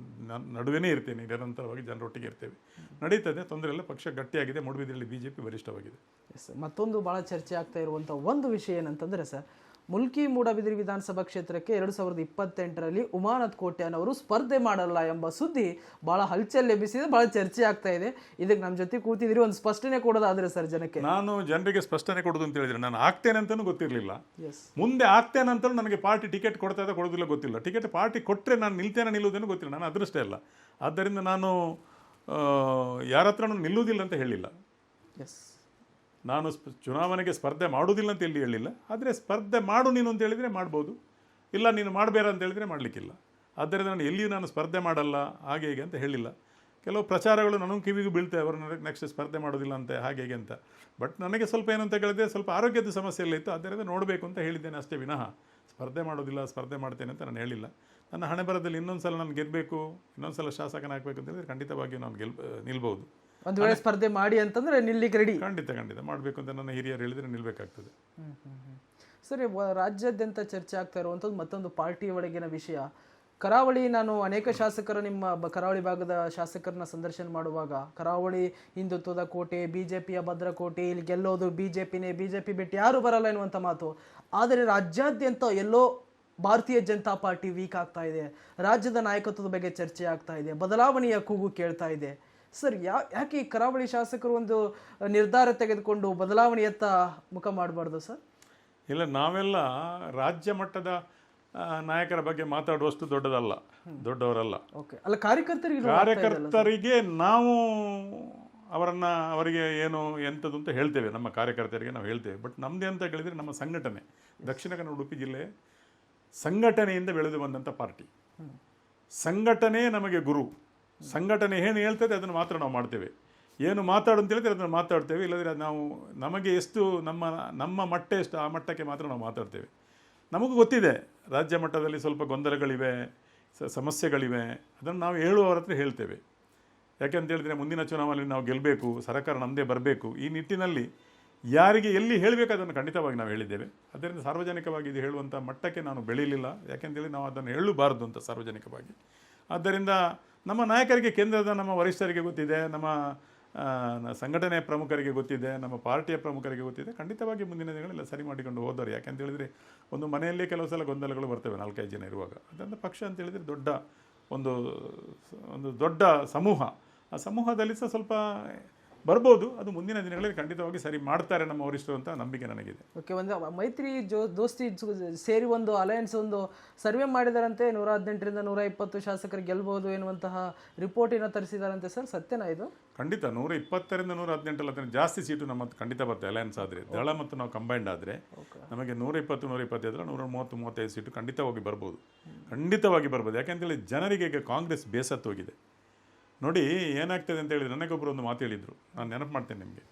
Speaker 2: ನಡುವೆನೇ ಇರ್ತೇನೆ, ನಿರಂತರವಾಗಿ ಜನರೊಟ್ಟಿಗೆ ಇರ್ತೇವೆ. ನಡೀತದೆ, ತೊಂದರೆ ಇಲ್ಲ. ಪಕ್ಷ ಗಟ್ಟಿಯಾಗಿದೆ. ಮೂಡುಬಿದಿರೆಯಲ್ಲಿ BJP ಬಲಿಷ್ಠವಾಗಿದೆ.
Speaker 1: ಎಸ್, ಮತ್ತೊಂದು ಭಾಳ ಚರ್ಚೆ ಆಗ್ತಾ ಇರುವಂಥ ಒಂದು ವಿಷಯ ಏನಂತಂದರೆ ಸರ್, ಮುಲ್ಕಿ ಮೂಡಬಿದಿರೆ ವಿಧಾನಸಭಾ ಕ್ಷೇತ್ರಕ್ಕೆ 2028ರಲ್ಲಿ ಉಮಾನಾಥ್ ಕೋಟ್ಯಾನ್ ಅವರು ಸ್ಪರ್ಧೆ ಮಾಡಲ್ಲ ಎಂಬ ಸುದ್ದಿ ಭಾಳ ಹಲ್ಚಲ್ ಎಬ್ಬಿಸಿದೆ, ಭಾಳ ಚರ್ಚೆ ಆಗ್ತಾ ಇದೆ. ಇದಕ್ಕೆ ನಮ್ಮ ಜೊತೆ ಕೂತಿದ್ದೀರಿ, ಒಂದು ಸ್ಪಷ್ಟನೆ ಕೊಡೋದಾದ್ರೆ ಸರ್ ಜನಕ್ಕೆ?
Speaker 2: ನಾನು ಜನರಿಗೆ ಸ್ಪಷ್ಟನೆ ಕೊಡೋದು ಅಂತ ಹೇಳಿದ್ರೆ, ನಾನು ಆಗ್ತೇನೆ ಅಂತಲೂ ಗೊತ್ತಿರಲಿಲ್ಲ.
Speaker 1: ಎಸ್,
Speaker 2: ಮುಂದೆ ಆಗ್ತೇನೆ ಅಂತಲೂ ನನಗೆ ಪಾರ್ಟಿ ಟಿಕೆಟ್ ಕೊಡ್ತಾ ಇದೆ ಕೊಡೋದಿಲ್ಲ ಗೊತ್ತಿಲ್ಲ. ಟಿಕೆಟ್ ಪಾರ್ಟಿ ಕೊಟ್ಟರೆ ನಾನು ನಿಲ್ತೇನೆ ನಿಲ್ಲುವುದೇನೋ ಗೊತ್ತಿಲ್ಲ. ನಾನು ಅದೃಷ್ಟ ಇಲ್ಲ. ಆದ್ದರಿಂದ ನಾನು ಯಾರ ಹತ್ರನೂ ನಿಲ್ಲುವುದಿಲ್ಲ ಅಂತ ಹೇಳಿಲ್ಲ.
Speaker 1: ಎಸ್,
Speaker 2: ನಾನು ಚುನಾವಣೆಗೆ ಸ್ಪರ್ಧೆ ಮಾಡೋದಿಲ್ಲ ಅಂತ ಎಲ್ಲಿ ಹೇಳಿಲ್ಲ. ಆದರೆ ಸ್ಪರ್ಧೆ ಮಾಡು ನೀನು ಅಂತ ಹೇಳಿದರೆ ಮಾಡ್ಬೋದು, ಇಲ್ಲ ನೀನು ಮಾಡಬೇಡ ಅಂತ ಹೇಳಿದರೆ ಮಾಡಲಿಕ್ಕಿಲ್ಲ. ಆದ್ದರಿಂದ ನಾನು ಎಲ್ಲಿಯೂ ನಾನು ಸ್ಪರ್ಧೆ ಮಾಡಲ್ಲ ಹಾಗೆ ಹೇಗೆ ಅಂತ ಹೇಳಿಲ್ಲ. ಕೆಲವು ಪ್ರಚಾರಗಳು ನನಗೆ ಕಿವಿಗೂ ಬೀಳ್ತೇವೆ, ಅವರು ನೆಕ್ಸ್ಟ್ ಸ್ಪರ್ಧೆ ಮಾಡೋದಿಲ್ಲ ಅಂತ ಹಾಗೆ ಹೇಗೆ ಅಂತ. ಬಟ್ ನನಗೆ ಸ್ವಲ್ಪ ಏನಂತ ಹೇಳಿದ್ರೆ, ಸ್ವಲ್ಪ ಆರೋಗ್ಯದ ಸಮಸ್ಯೆ ಎಲ್ಲ ಇತ್ತು, ಆದ್ದರಿಂದ ನೋಡಬೇಕು ಅಂತ ಹೇಳಿದ್ದೇನೆ ಅಷ್ಟೇ ವಿನಃ ಸ್ಪರ್ಧೆ ಮಾಡೋದಿಲ್ಲ, ಸ್ಪರ್ಧೆ ಮಾಡ್ತೇನೆ ಅಂತ ನಾನು ಹೇಳಿಲ್ಲ. ನನ್ನ ಹಣೆ ಬರದಲ್ಲಿ ಇನ್ನೊಂದು ಸಲ ನಾನು ಗೆಲ್ಲಬೇಕು, ಇನ್ನೊಂದು ಸಲ ಶಾಸಕನಾಗಬೇಕು ಅಂತ ಹೇಳಿದರೆ ಖಂಡಿತವಾಗಿಯೂ ನಾನು ನಿಲ್ಬೋದು.
Speaker 1: ಒಂದು ವೇಳೆ ಸ್ಪರ್ಧೆ ಮಾಡಿ ಅಂತಂದ್ರೆ ನಿಲ್ಲಿಕ್ಕೆ ರೆಡಿ?
Speaker 2: ಖಂಡಿತ ಮಾಡಬೇಕು ಅಂತ ನನ್ನ ಹಿರಿಯರು ಹೇಳಿದರೆ ನಿಲ್ಲಬೇಕಾಗ್ತದೆ.
Speaker 1: ಸರಿ, ರಾಜ್ಯಾದ್ಯಂತ ಚರ್ಚೆ ಆಗ್ತಾ ಇರುವಂಥದ್ದು ಮತ್ತೊಂದು ಪಾರ್ಟಿ ಒಳಗಿನ ವಿಷಯ. ಕರಾವಳಿ, ನಾನು ಅನೇಕ ಶಾಸಕರು, ನಿಮ್ಮ ಕರಾವಳಿ ಭಾಗದ ಶಾಸಕರನ್ನ ಸಂದರ್ಶನ ಮಾಡುವಾಗ, ಕರಾವಳಿ ಹಿಂದುತ್ವದ ಕೋಟೆ, BJPಯ ಭದ್ರಕೋಟೆ, ಇಲ್ಲಿ ಗೆಲ್ಲೋದು BJPನೇ, BJP ಬಿಟ್ಟು ಯಾರು ಬರಲ್ಲ ಎನ್ನುವಂಥ ಮಾತು. ಆದರೆ ರಾಜ್ಯಾದ್ಯಂತ ಎಲ್ಲೋ ಭಾರತೀಯ ಜನತಾ ಪಾರ್ಟಿ ವೀಕ್ ಆಗ್ತಾ ಇದೆ, ರಾಜ್ಯದ ನಾಯಕತ್ವದ ಬಗ್ಗೆ ಚರ್ಚೆ ಆಗ್ತಾ ಇದೆ, ಬದಲಾವಣೆಯ ಕೂಗು ಕೇಳ್ತಾ ಇದೆ. ಸರ್, ಯಾಕೆ ಈ ಕರಾವಳಿ ಶಾಸಕರು ಒಂದು ನಿರ್ಧಾರ ತೆಗೆದುಕೊಂಡು ಬದಲಾವಣೆಯತ್ತ ಮುಖ ಮಾಡಬಾರ್ದು ಸರ್?
Speaker 2: ಇಲ್ಲ, ನಾವೆಲ್ಲ ರಾಜ್ಯ ಮಟ್ಟದ ನಾಯಕರ ಬಗ್ಗೆ ಮಾತಾಡುವಷ್ಟು ದೊಡ್ಡವರಲ್ಲ.
Speaker 1: ಓಕೆ, ಅಲ್ಲ,
Speaker 2: ಕಾರ್ಯಕರ್ತರಿಗೆ ನಾವು ಅವರಿಗೆ ಏನು ಎಂಥದ್ದು ಅಂತ ಹೇಳ್ತೇವೆ, ನಮ್ಮ ಕಾರ್ಯಕರ್ತರಿಗೆ ನಾವು ಹೇಳ್ತೇವೆ. ಬಟ್ ನಮ್ಮದೇ ಅಂತ ಹೇಳಿದರೆ ನಮ್ಮ ಸಂಘಟನೆ, ದಕ್ಷಿಣ ಕನ್ನಡ ಉಡುಪಿ ಜಿಲ್ಲೆ ಸಂಘಟನೆಯಿಂದ ಬೆಳೆದು ಬಂದಂಥ ಪಾರ್ಟಿ. ಸಂಘಟನೆ ನಮಗೆ ಗುರು. ಸಂಘಟನೆ ಏನು ಹೇಳ್ತದೆ ಅದನ್ನು ಮಾತ್ರ ನಾವು ಮಾಡ್ತೇವೆ. ಏನು ಮಾತಾಡು ಅಂತ ಹೇಳಿದ್ರೆ ಅದನ್ನು ಮಾತಾಡ್ತೇವೆ, ಇಲ್ಲದ್ರೆ ನಾವು ನಮಗೆ ಎಷ್ಟು ನಮ್ಮ ಮಟ್ಟ ಎಷ್ಟು ಆ ಮಟ್ಟಕ್ಕೆ ಮಾತ್ರ ನಾವು ಮಾತಾಡ್ತೇವೆ. ನಮಗೂ ಗೊತ್ತಿದೆ ರಾಜ್ಯ ಮಟ್ಟದಲ್ಲಿ ಸ್ವಲ್ಪ ಗೊಂದಲಗಳಿವೆ, ಸಮಸ್ಯೆಗಳಿವೆ, ಅದನ್ನು ನಾವು ಹೇಳುವವರ ಹತ್ರ ಹೇಳ್ತೇವೆ. ಯಾಕೆಂತ ಹೇಳಿದ್ರೆ ಮುಂದಿನ ಚುನಾವಣೆಯಲ್ಲಿ ನಾವು ಗೆಲ್ಲಬೇಕು, ಸರ್ಕಾರ ನಮ್ಮದೇ ಬರಬೇಕು. ಈ ನಿಟ್ಟಿನಲ್ಲಿ ಯಾರಿಗೆ ಎಲ್ಲಿ ಹೇಳಬೇಕು ಅದನ್ನು ಖಂಡಿತವಾಗಿ ನಾವು ಹೇಳಿದ್ದೇವೆ. ಅದರಿಂದ ಸಾರ್ವಜನಿಕವಾಗಿ ಇದು ಹೇಳುವಂಥ ಮಟ್ಟಕ್ಕೆ ನಾನು ಬೆಳೀಲಿಲ್ಲ, ಯಾಕೆಂತೇಳಿ ನಾವು ಅದನ್ನು ಹೇಳಬಾರ್ದು ಅಂತ ಸಾರ್ವಜನಿಕವಾಗಿ. ಆದ್ದರಿಂದ ನಮ್ಮ ನಾಯಕರಿಗೆ, ಕೇಂದ್ರದ ನಮ್ಮ ವರಿಷ್ಠರಿಗೆ ಗೊತ್ತಿದೆ, ನಮ್ಮ ಸಂಘಟನೆಯ ಪ್ರಮುಖರಿಗೆ ಗೊತ್ತಿದೆ, ನಮ್ಮ ಪಾರ್ಟಿಯ ಪ್ರಮುಖರಿಗೆ ಗೊತ್ತಿದೆ. ಖಂಡಿತವಾಗಿ ಮುಂದಿನ ದಿನಗಳೆಲ್ಲ ಸರಿ ಮಾಡಿಕೊಂಡು ಹೋದವರು. ಯಾಕೆಂತ ಹೇಳಿದರೆ ಒಂದು ಮನೆಯಲ್ಲೇ ಕೆಲವು ಸಲ ಗೊಂದಲಗಳು ಬರ್ತವೆ 4-5 ಜನ ಇರುವಾಗ. ಅದರಿಂದ ಪಕ್ಷ ಅಂತ ಹೇಳಿದರೆ ಒಂದು ದೊಡ್ಡ ಸಮೂಹ. ಆ ಸಮೂಹದಲ್ಲಿ ಸಹ ಸ್ವಲ್ಪ ಬರ್ಬೋದು. ಅದು ಮುಂದಿನ ದಿನಗಳಲ್ಲಿ ಖಂಡಿತವಾಗಿ ಸರಿ ಮಾಡ್ತಾರೆ ನಮ್ಮ ವರಿಷ್ಠರು ಅಂತ ನಂಬಿಕೆ ನನಗಿದೆ.
Speaker 1: ಓಕೆ, ಒಂದು ಮೈತ್ರಿ ದೋಸ್ತಿ ಸೇರಿ ಒಂದು ಅಲಯನ್ಸ್ ಒಂದು ಸರ್ವೆ ಮಾಡಿದಾರಂತೆ, 118ರಿಂದ 120 ಶಾಸಕರು ಗೆಲ್ಬಹುದು ಎನ್ನುವಂತಹ ರಿಪೋರ್ಟಿನ ತರಿಸಿದಾರಂತೆ ಸರ್, ಸತ್ಯನಾ ಇದು?
Speaker 2: ಖಂಡಿತ 120ರಿಂದ 118 ಜಾಸ್ತಿ ಸೀಟು ನಮ್ಮ ಖಂಡಿತ ಬರ್ತದೆ. ಅಲಯನ್ಸ್ ಆದರೆ ದಳ ಮತ್ತು ನಾವು ಕಂಬೈಂಡ್ ಆದರೆ ನಮಗೆ 120, 125, 130, 35 ಸೀಟು ಖಂಡಿತವಾಗಿ ಬರ್ಬೋದು, ಖಂಡಿತವಾಗಿ ಬರ್ಬೋದು. ಯಾಕೆಂತೇಳಿ ಜನರಿಗೆ ಈಗ ಕಾಂಗ್ರೆಸ್ ಬೇಸತ್ತು ಹೋಗಿದೆ. ನೋಡಿ ಏನಾಗ್ತದೆ ಅಂತ ಹೇಳಿದ್ರೆ, ನನಗೊಬ್ಬರು ಒಂದು ಮಾತು ಹೇಳಿದರು, ನಾನು ನೆನಪು ಮಾಡ್ತೇನೆ ನಿಮಗೆ.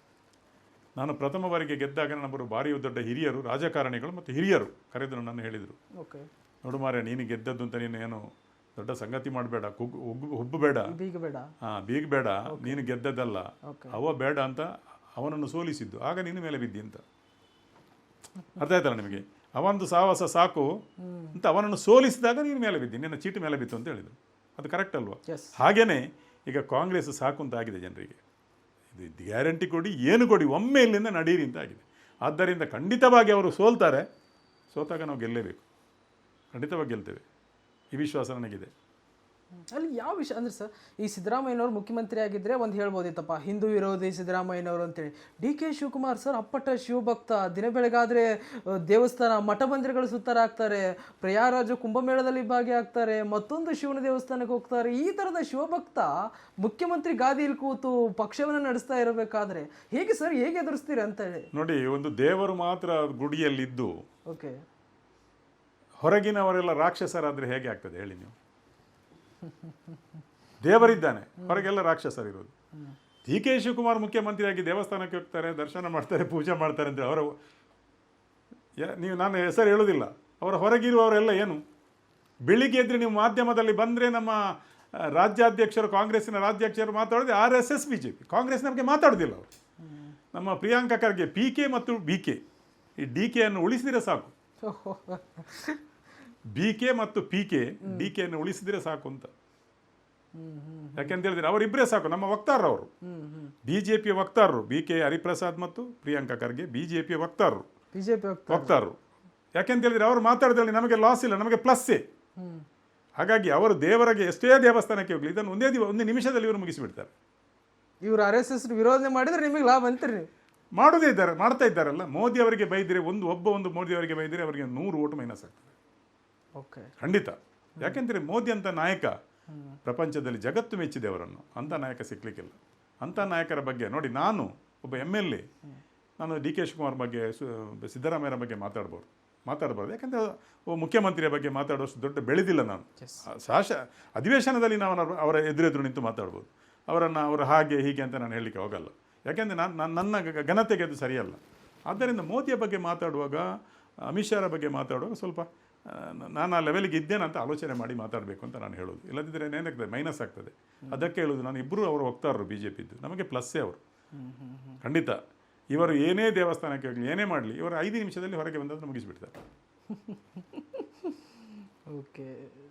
Speaker 2: ನಾನು ಪ್ರಥಮ ಬಾರಿಗೆ ಗೆದ್ದಾಗ ನನ್ನೊಬ್ಬರು ಭಾರಿ ದೊಡ್ಡ ಹಿರಿಯರು, ರಾಜಕಾರಣಿಗಳು ಮತ್ತು ಹಿರಿಯರು ಕರೆದು ನನ್ನ ಹೇಳಿದರು, ನೋಡು ಮಾರ್ರೆ, ನೀನು ಗೆದ್ದದ್ದು ಅಂತ ನೀನು ಏನು ದೊಡ್ಡ ಸಂಗತಿ ಮಾಡಬೇಡ, ಹುಬ್ಬು ಬೇಡ, ಬೀಗ ಬೇಡ, ನೀನು ಗೆದ್ದದ್ದಲ್ಲ, ಅವ ಬೇಡ ಅಂತ ಅವನನ್ನು ಸೋಲಿಸಿದ್ದು, ಆಗ ನೀನು ಮೇಲೆ ಬಿದ್ದಿ ಅಂತ. ಅರ್ಥ ಆಯ್ತಲ್ಲ ನಿಮಗೆ? ಅವಂದು ಸಾಹಸ ಸಾಕು ಅಂತ ಅವನನ್ನು ಸೋಲಿಸಿದಾಗ ನೀನು ಮೇಲೆ ಬಿದ್ದಿ, ನಿನ್ನ ಚೀಟು ಮೇಲೆ ಬಿತ್ತು ಅಂತ ಹೇಳಿದರು. ಅದು ಕರೆಕ್ಟ್ ಅಲ್ವಾ? ಹಾಗೇನೆ ಈಗ ಕಾಂಗ್ರೆಸ್ ಸಾಕು ಅಂತ ಆಗಿದೆ ಜನರಿಗೆ. ಇದು ಗ್ಯಾರಂಟಿ ಕೊಡಿ, ಏನು ಕೊಡಿ, ಒಮ್ಮೆ ಇಲ್ಲಿಂದ ನಡೀರಿ ಅಂತ ಆಗಿದೆ. ಆದ್ದರಿಂದ ಖಂಡಿತವಾಗಿ ಅವರು ಸೋಲ್ತಾರೆ. ಸೋತಾಗ ನಾವು ಗೆಲ್ಲೇಬೇಕು, ಖಂಡಿತವಾಗಿ ಗೆಲ್ತೇವೆ, ಈ ವಿಶ್ವಾಸ ನನಗಿದೆ.
Speaker 1: ಅಲ್ಲಿ ಯಾವ ವಿಷಯ ಅಂದರೆ ಸರ್, ಈ ಸಿದ್ದರಾಮಯ್ಯನವರು ಮುಖ್ಯಮಂತ್ರಿ ಆಗಿದ್ದರೆ ಒಂದು ಹೇಳ್ಬೋದಿತ್ತಪ್ಪ, ಹಿಂದೂ ವಿರೋಧಿ ಸಿದ್ದರಾಮಯ್ಯನವರು ಅಂತೇಳಿ. ಡಿ.ಕೆ. ಶಿವಕುಮಾರ್ ಸರ್ ಅಪ್ಪಟ ಶಿವಭಕ್ತ, ದಿನ ಬೆಳಗಾದರೆ ದೇವಸ್ಥಾನ ಮಠ ಮಂದಿರಗಳು ಸುತ್ತರಾಗ್ತಾರೆ, ಪ್ರಯಾಗರಾಜ ಕುಂಭಮೇಳದಲ್ಲಿ ಭಾಗಿಯಾಗ್ತಾರೆ, ಮತ್ತೊಂದು ಶಿವನ ದೇವಸ್ಥಾನಕ್ಕೆ ಹೋಗ್ತಾರೆ. ಈ ಥರದ ಶಿವಭಕ್ತ ಮುಖ್ಯಮಂತ್ರಿ ಗಾದಿಯಲ್ಲಿ ಕೂತು ಪಕ್ಷವನ್ನು ನಡೆಸ್ತಾ ಇರಬೇಕಾದ್ರೆ ಹೇಗೆ ಸರ್, ಹೇಗೆ ಎದುರಿಸ್ತೀರಿ ಅಂತ ಹೇಳಿ?
Speaker 2: ನೋಡಿ, ಒಂದು ದೇವರು ಮಾತ್ರ ಗುಡಿಯಲ್ಲಿದ್ದು
Speaker 1: ಓಕೆ,
Speaker 2: ಹೊರಗಿನವರೆಲ್ಲ ರಾಕ್ಷಸರಾದರೆ ಹೇಗೆ ಆಗ್ತದೆ ಹೇಳಿ ನೀವು? ದೇವರಿದ್ದಾನೆ, ಹೊರಗೆಲ್ಲ ರಾಕ್ಷಸರಿರೋದು. ಡಿ.ಕೆ. ಶಿವಕುಮಾರ್ ಮುಖ್ಯಮಂತ್ರಿಯಾಗಿ ದೇವಸ್ಥಾನಕ್ಕೆ ಹೋಗ್ತಾರೆ, ದರ್ಶನ ಮಾಡ್ತಾರೆ, ಪೂಜೆ ಮಾಡ್ತಾರೆ ಅಂದರೆ ಅವರ ನಾನು ಹೆಸರು ಹೇಳೋದಿಲ್ಲ, ಅವರ ಹೊರಗಿರುವವರೆಲ್ಲ ಏನು? ಬೆಳಿಗ್ಗೆ ಎದ್ರೆ ನೀವು ಮಾಧ್ಯಮದಲ್ಲಿ ಬಂದರೆ ನಮ್ಮ ರಾಜ್ಯಾಧ್ಯಕ್ಷರು, ಕಾಂಗ್ರೆಸ್ಸಿನ ರಾಜ್ಯಾಧ್ಯಕ್ಷರು ಮಾತಾಡೋದು RSS BJP, ಕಾಂಗ್ರೆಸ್ನ ಬಗ್ಗೆ ಮಾತಾಡೋದಿಲ್ಲ ಅವರು. ನಮ್ಮ ಪ್ರಿಯಾಂಕಾ ಖರ್ಗೆ PK ಮತ್ತು BK, ಈ DK ಅನ್ನು ಉಳಿಸಿದರೆ ಸಾಕು. BK ಮತ್ತು PK DK ಅನ್ನು ಉಳಿಸಿದ್ರೆ ಸಾಕು ಅಂತ. ಯಾಕೆಂತ ಹೇಳಿದ್ರೆ ಅವರಿಬ್ಬರೇ ಸಾಕು, ನಮ್ಮ ವಕ್ತಾರರು ಅವರು, ಬಿಜೆಪಿಯ ವಕ್ತಾರರು. BK ಹರಿಪ್ರಸಾದ್ ಮತ್ತು ಪ್ರಿಯಾಂಕಾ ಖರ್ಗೆ ಬಿಜೆಪಿಯ ವಕ್ತಾರರು. ಯಾಕೆಂತ ಹೇಳಿದ್ರೆ ಅವರು ಮಾತಾಡಿದಲ್ಲಿ ನಮಗೆ ಲಾಸ್ ಇಲ್ಲ, ನಮಗೆ ಪ್ಲಸ್ಸೇ. ಹಾಗಾಗಿ ಅವರು ದೇವರಿಗೆ ಎಷ್ಟೇ ದೇವಸ್ಥಾನಕ್ಕೆ ಹೋಗಲಿ, ಇದನ್ನು ಒಂದು ನಿಮಿಷದಲ್ಲಿ ಇವರು ಮುಗಿಸಿಬಿಡ್ತಾರೆ.
Speaker 1: ಇವರು RSS ವಿರೋಧನೆ ಮಾಡಿದ್ರೆ ನಿಮಗೆ ಲಾಭ ಅಂತೀರಿ?
Speaker 2: ಮಾಡೋದೇ ಇದ್ದಾರೆ, ಮಾಡ್ತಾ ಇದ್ದಾರಲ್ಲ. ಮೋದಿ ಅವರಿಗೆ ಬೈದರೆ ಒಂದು ಮೋದಿ ಅವರಿಗೆ ಬೈದರೆ ಅವರಿಗೆ 100 ಓಟು ಮೈನಸ್ ಆಗ್ತದೆ. ಖಂಡಿತ. ಯಾಕೆಂದರೆ ಮೋದಿ ಅಂತ ನಾಯಕ ಪ್ರಪಂಚದಲ್ಲಿ ಜಗತ್ತು ಮೆಚ್ಚಿದೆ ಅವರನ್ನು. ಅಂಥ ನಾಯಕ ಸಿಗ್ಲಿಕ್ಕಿಲ್ಲ. ಅಂಥ ನಾಯಕರ ಬಗ್ಗೆ ನೋಡಿ, ನಾನು ಒಬ್ಬ MLA, ನಾನು ಡಿ.ಕೆ. ಶಿವಕುಮಾರ್ ಬಗ್ಗೆ, ಸಿದ್ದರಾಮಯ್ಯರ ಬಗ್ಗೆ ಮಾತಾಡ್ಬಾರ್ದು. ಯಾಕೆಂದರೆ ಮುಖ್ಯಮಂತ್ರಿಯ ಬಗ್ಗೆ ಮಾತಾಡೋಷ್ಟು ದೊಡ್ಡ ಬೆಳೆದಿಲ್ಲ ನಾನು. ಅಧಿವೇಶನದಲ್ಲಿ ನಾವು ಅವರ ಎದುರೆದುರು ನಿಂತು ಮಾತಾಡ್ಬೋದು, ಅವರ ಹಾಗೆ ಹೀಗೆ ಅಂತ ನಾನು ಹೇಳಲಿಕ್ಕೆ ಹೋಗಲ್ಲ. ಯಾಕೆಂದರೆ ನನ್ನ ಘನತೆಗೆ ಅದು ಸರಿಯಲ್ಲ. ಆದ್ದರಿಂದ ಮೋದಿಯ ಬಗ್ಗೆ ಮಾತಾಡುವಾಗ, ಅಮಿತ್ ಶಾರ ಬಗ್ಗೆ ಮಾತಾಡುವಾಗ ಸ್ವಲ್ಪ ನಾನು ಆ ಲೆವೆಲ್ಗೆ ಇದ್ದೇನೆ ಅಂತ ಆಲೋಚನೆ ಮಾಡಿ ಮಾತಾಡಬೇಕು ಅಂತ ನಾನು ಹೇಳೋದು. ಇಲ್ಲದಿದ್ದರೆ ಏನಾಗ್ತದೆ, ಮೈನಸ್ ಆಗ್ತದೆ. ಅದಕ್ಕೆ ಹೇಳೋದು, ನಾನು ಇಬ್ಬರು ಅವರು ವಕ್ತಾರರು BJP ಇದ್ದು, ನಮಗೆ ಪ್ಲಸ್ಸೇ ಅವರು. ಖಂಡಿತ ಇವರು ಏನೇ ದೇವಸ್ಥಾನಕ್ಕೆ ಹೋಗಲಿ, ಏನೇ ಮಾಡಲಿ, ಇವರು 5 ನಿಮಿಷದಲ್ಲಿ ಹೊರಗೆ ಬಂದದ್ದು ಮುಗಿಸಿಬಿಡ್ತಾರೆ.
Speaker 1: ಓಕೆ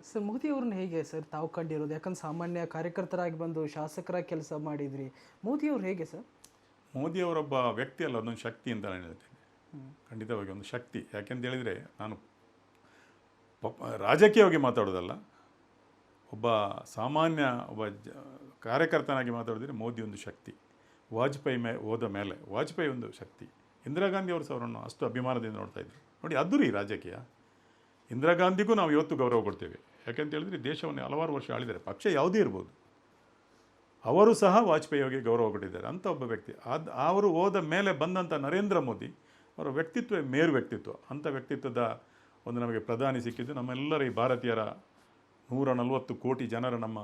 Speaker 1: ಸರ್, ಮೋದಿ ಅವ್ರನ್ನ ಹೇಗೆ ಸರ್ ತಾವು ಕಂಡಿರೋದು? ಯಾಕಂದ್ರೆ ಸಾಮಾನ್ಯ ಕಾರ್ಯಕರ್ತರಾಗಿ ಬಂದು ಶಾಸಕರಾಗಿ ಕೆಲಸ ಮಾಡಿದ್ರಿ. ಮೋದಿ ಅವ್ರು ಹೇಗೆ ಸರ್?
Speaker 2: ಮೋದಿ ಅವರೊಬ್ಬ ವ್ಯಕ್ತಿ ಅಲ್ಲ, ಒಂದೊಂದು ಶಕ್ತಿ ಅಂತ ನಾನು ಹೇಳ್ತೇನೆ. ಖಂಡಿತವಾಗಿ ಒಂದು ಶಕ್ತಿ. ಯಾಕೆಂತ ಹೇಳಿದರೆ, ನಾನು ರಾಜಕೀಯವಾಗಿ ಮಾತಾಡೋದಲ್ಲ, ಒಬ್ಬ ಸಾಮಾನ್ಯ ಕಾರ್ಯಕರ್ತನಾಗಿ ಮಾತಾಡಿದ್ರೆ ಮೋದಿ ಒಂದು ಶಕ್ತಿ. ವಾಜಪೇಯಿ ಹೋದ ಮೇಲೆ ವಾಜಪೇಯಿ ಒಂದು ಶಕ್ತಿ. ಇಂದಿರಾ ಗಾಂಧಿ ಅವರು ಸಹ ಅವರನ್ನು ಅಷ್ಟು ಅಭಿಮಾನದಿಂದ ನೋಡ್ತಾ ಇದ್ರು. ನೋಡಿ, ಅದು ರೀ ರಾಜಕೀಯ. ಇಂದಿರಾ ಗಾಂಧಿಗೂ ನಾವು ಇವತ್ತು ಗೌರವ ಕೊಡ್ತೇವೆ. ಯಾಕೆಂತ ಹೇಳಿದ್ರೆ ದೇಶವನ್ನು ಹಲವಾರು ವರ್ಷ ಆಳಿದ್ದಾರೆ, ಪಕ್ಷ ಯಾವುದೇ ಇರ್ಬೋದು. ಅವರು ಸಹ ವಾಜಪೇಯಿಗೆ ಗೌರವ ಕೊಟ್ಟಿದ್ದಾರೆ. ಅಂಥ ಒಬ್ಬ ವ್ಯಕ್ತಿ. ಅವರು ಹೋದ ಮೇಲೆ ಬಂದಂಥ ನರೇಂದ್ರ ಮೋದಿ ಅವರ ವ್ಯಕ್ತಿತ್ವ ಮೇರು ವ್ಯಕ್ತಿತ್ವ. ಅಂಥ ವ್ಯಕ್ತಿತ್ವದ ಒಂದು ನಮಗೆ ಪ್ರಧಾನಿ ಸಿಕ್ಕಿದ್ದು ನಮ್ಮೆಲ್ಲರ ಈ ಭಾರತೀಯರ 140 ಕೋಟಿ ಜನರ ನಮ್ಮ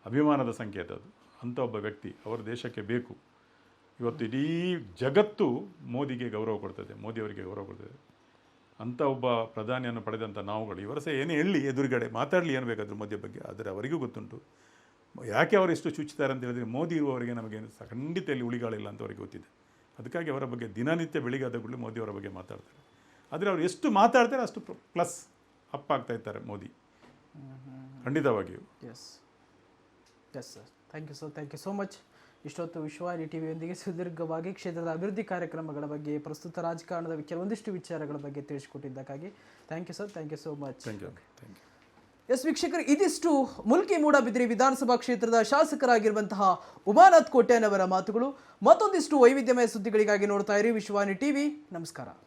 Speaker 2: ಅಭಿಮಾನದ ಸಂಕೇತ ಅದು. ಅಂಥ ಒಬ್ಬ ವ್ಯಕ್ತಿ ಅವರ ದೇಶಕ್ಕೆ ಬೇಕು. ಇವತ್ತು ಇಡೀ ಜಗತ್ತು ಮೋದಿಗೆ ಗೌರವ ಕೊಡ್ತದೆ, ಮೋದಿಯವರಿಗೆ ಗೌರವ ಕೊಡ್ತದೆ. ಅಂಥ ಒಬ್ಬ ಪ್ರಧಾನಿಯನ್ನು ಪಡೆದಂಥ ನಾವುಗಳು ಇವರ ಸಹ ಏನೇ ಹೇಳಿ ಎದುರುಗಡೆ ಮಾತಾಡಲಿ ಏನು ಬೇಕಾದರೂ ಮೋದಿಯ ಬಗ್ಗೆ, ಆದರೆ ಅವರಿಗೂ ಗೊತ್ತುಂಟು ಯಾಕೆ ಅವರು ಎಷ್ಟು ಚುಚ್ಚುತ್ತಾರೆ ಅಂತ ಹೇಳಿದರೆ, ಮೋದಿ ಇರುವವರಿಗೆ ನಮಗೆ ಖಂಡಿತ ಇಲ್ಲಿ ಉಳಿಗಾಳಿಲ್ಲ ಅಂತ ಅವರಿಗೆ ಗೊತ್ತಿದೆ. ಅದಕ್ಕಾಗಿ ಅವರ ಬಗ್ಗೆ ದಿನನಿತ್ಯ ಬೆಳಿಗ್ಗೆ ಕೂಡಲೇ ಮೋದಿಯವರ ಬಗ್ಗೆ ಮಾತಾಡ್ತಾರೆ. ಆದರೆ ಅವರು ಎಷ್ಟು ಮಾತಾಡ್ತಾರೆ ಅಷ್ಟು ಪ್ಲಸ್ ಅಪ್ ಆಗ್ತಾ ಇರ್ತಾರೆ ಮೋದಿ, ಖಂಡಿತವಾಗಿಯೂ.
Speaker 1: Yes sir, thank you so much. ಇಷ್ಟೊತ್ತು ವಿಶ್ವವಾಹಿನಿ ಟಿವಿಯೊಂದಿಗೆ ಸುದೀರ್ಘವಾಗಿ ಕ್ಷೇತ್ರದ ಅಭಿವೃದ್ಧಿ ಕಾರ್ಯಕ್ರಮಗಳ ಬಗ್ಗೆ, ಪ್ರಸ್ತುತ ರಾಜಕಾರಣದ ಕೆಲವೊಂದಿಷ್ಟು ವಿಚಾರಗಳ ಬಗ್ಗೆ ತಿಳಿಸಿಕೊಟ್ಟಿದ್ದಕ್ಕಾಗಿ thank you sir, thank you so much.
Speaker 2: Thank you.
Speaker 1: Yes ವೀಕ್ಷಕರು, ಇದಿಷ್ಟು ಮುಲ್ಕಿ ಮೂಡಬಿದ್ರಿ ವಿಧಾನಸಭಾ ಕ್ಷೇತ್ರದ ಶಾಸಕರಾಗಿರುವಂತಹ ಉಮಾನಾಥ್ ಕೋಟ್ಯಾನ್ ಅವರ ಮಾತುಗಳು. ಮತ್ತೊಂದಿಷ್ಟು ವೈವಿಧ್ಯಮಯ ಸುದ್ದಿಗಳಿಗಾಗಿ ನೋಡ್ತಾ ಇರಿ ವಿಶ್ವವಾಣಿ ಟಿವಿ. ನಮಸ್ಕಾರ.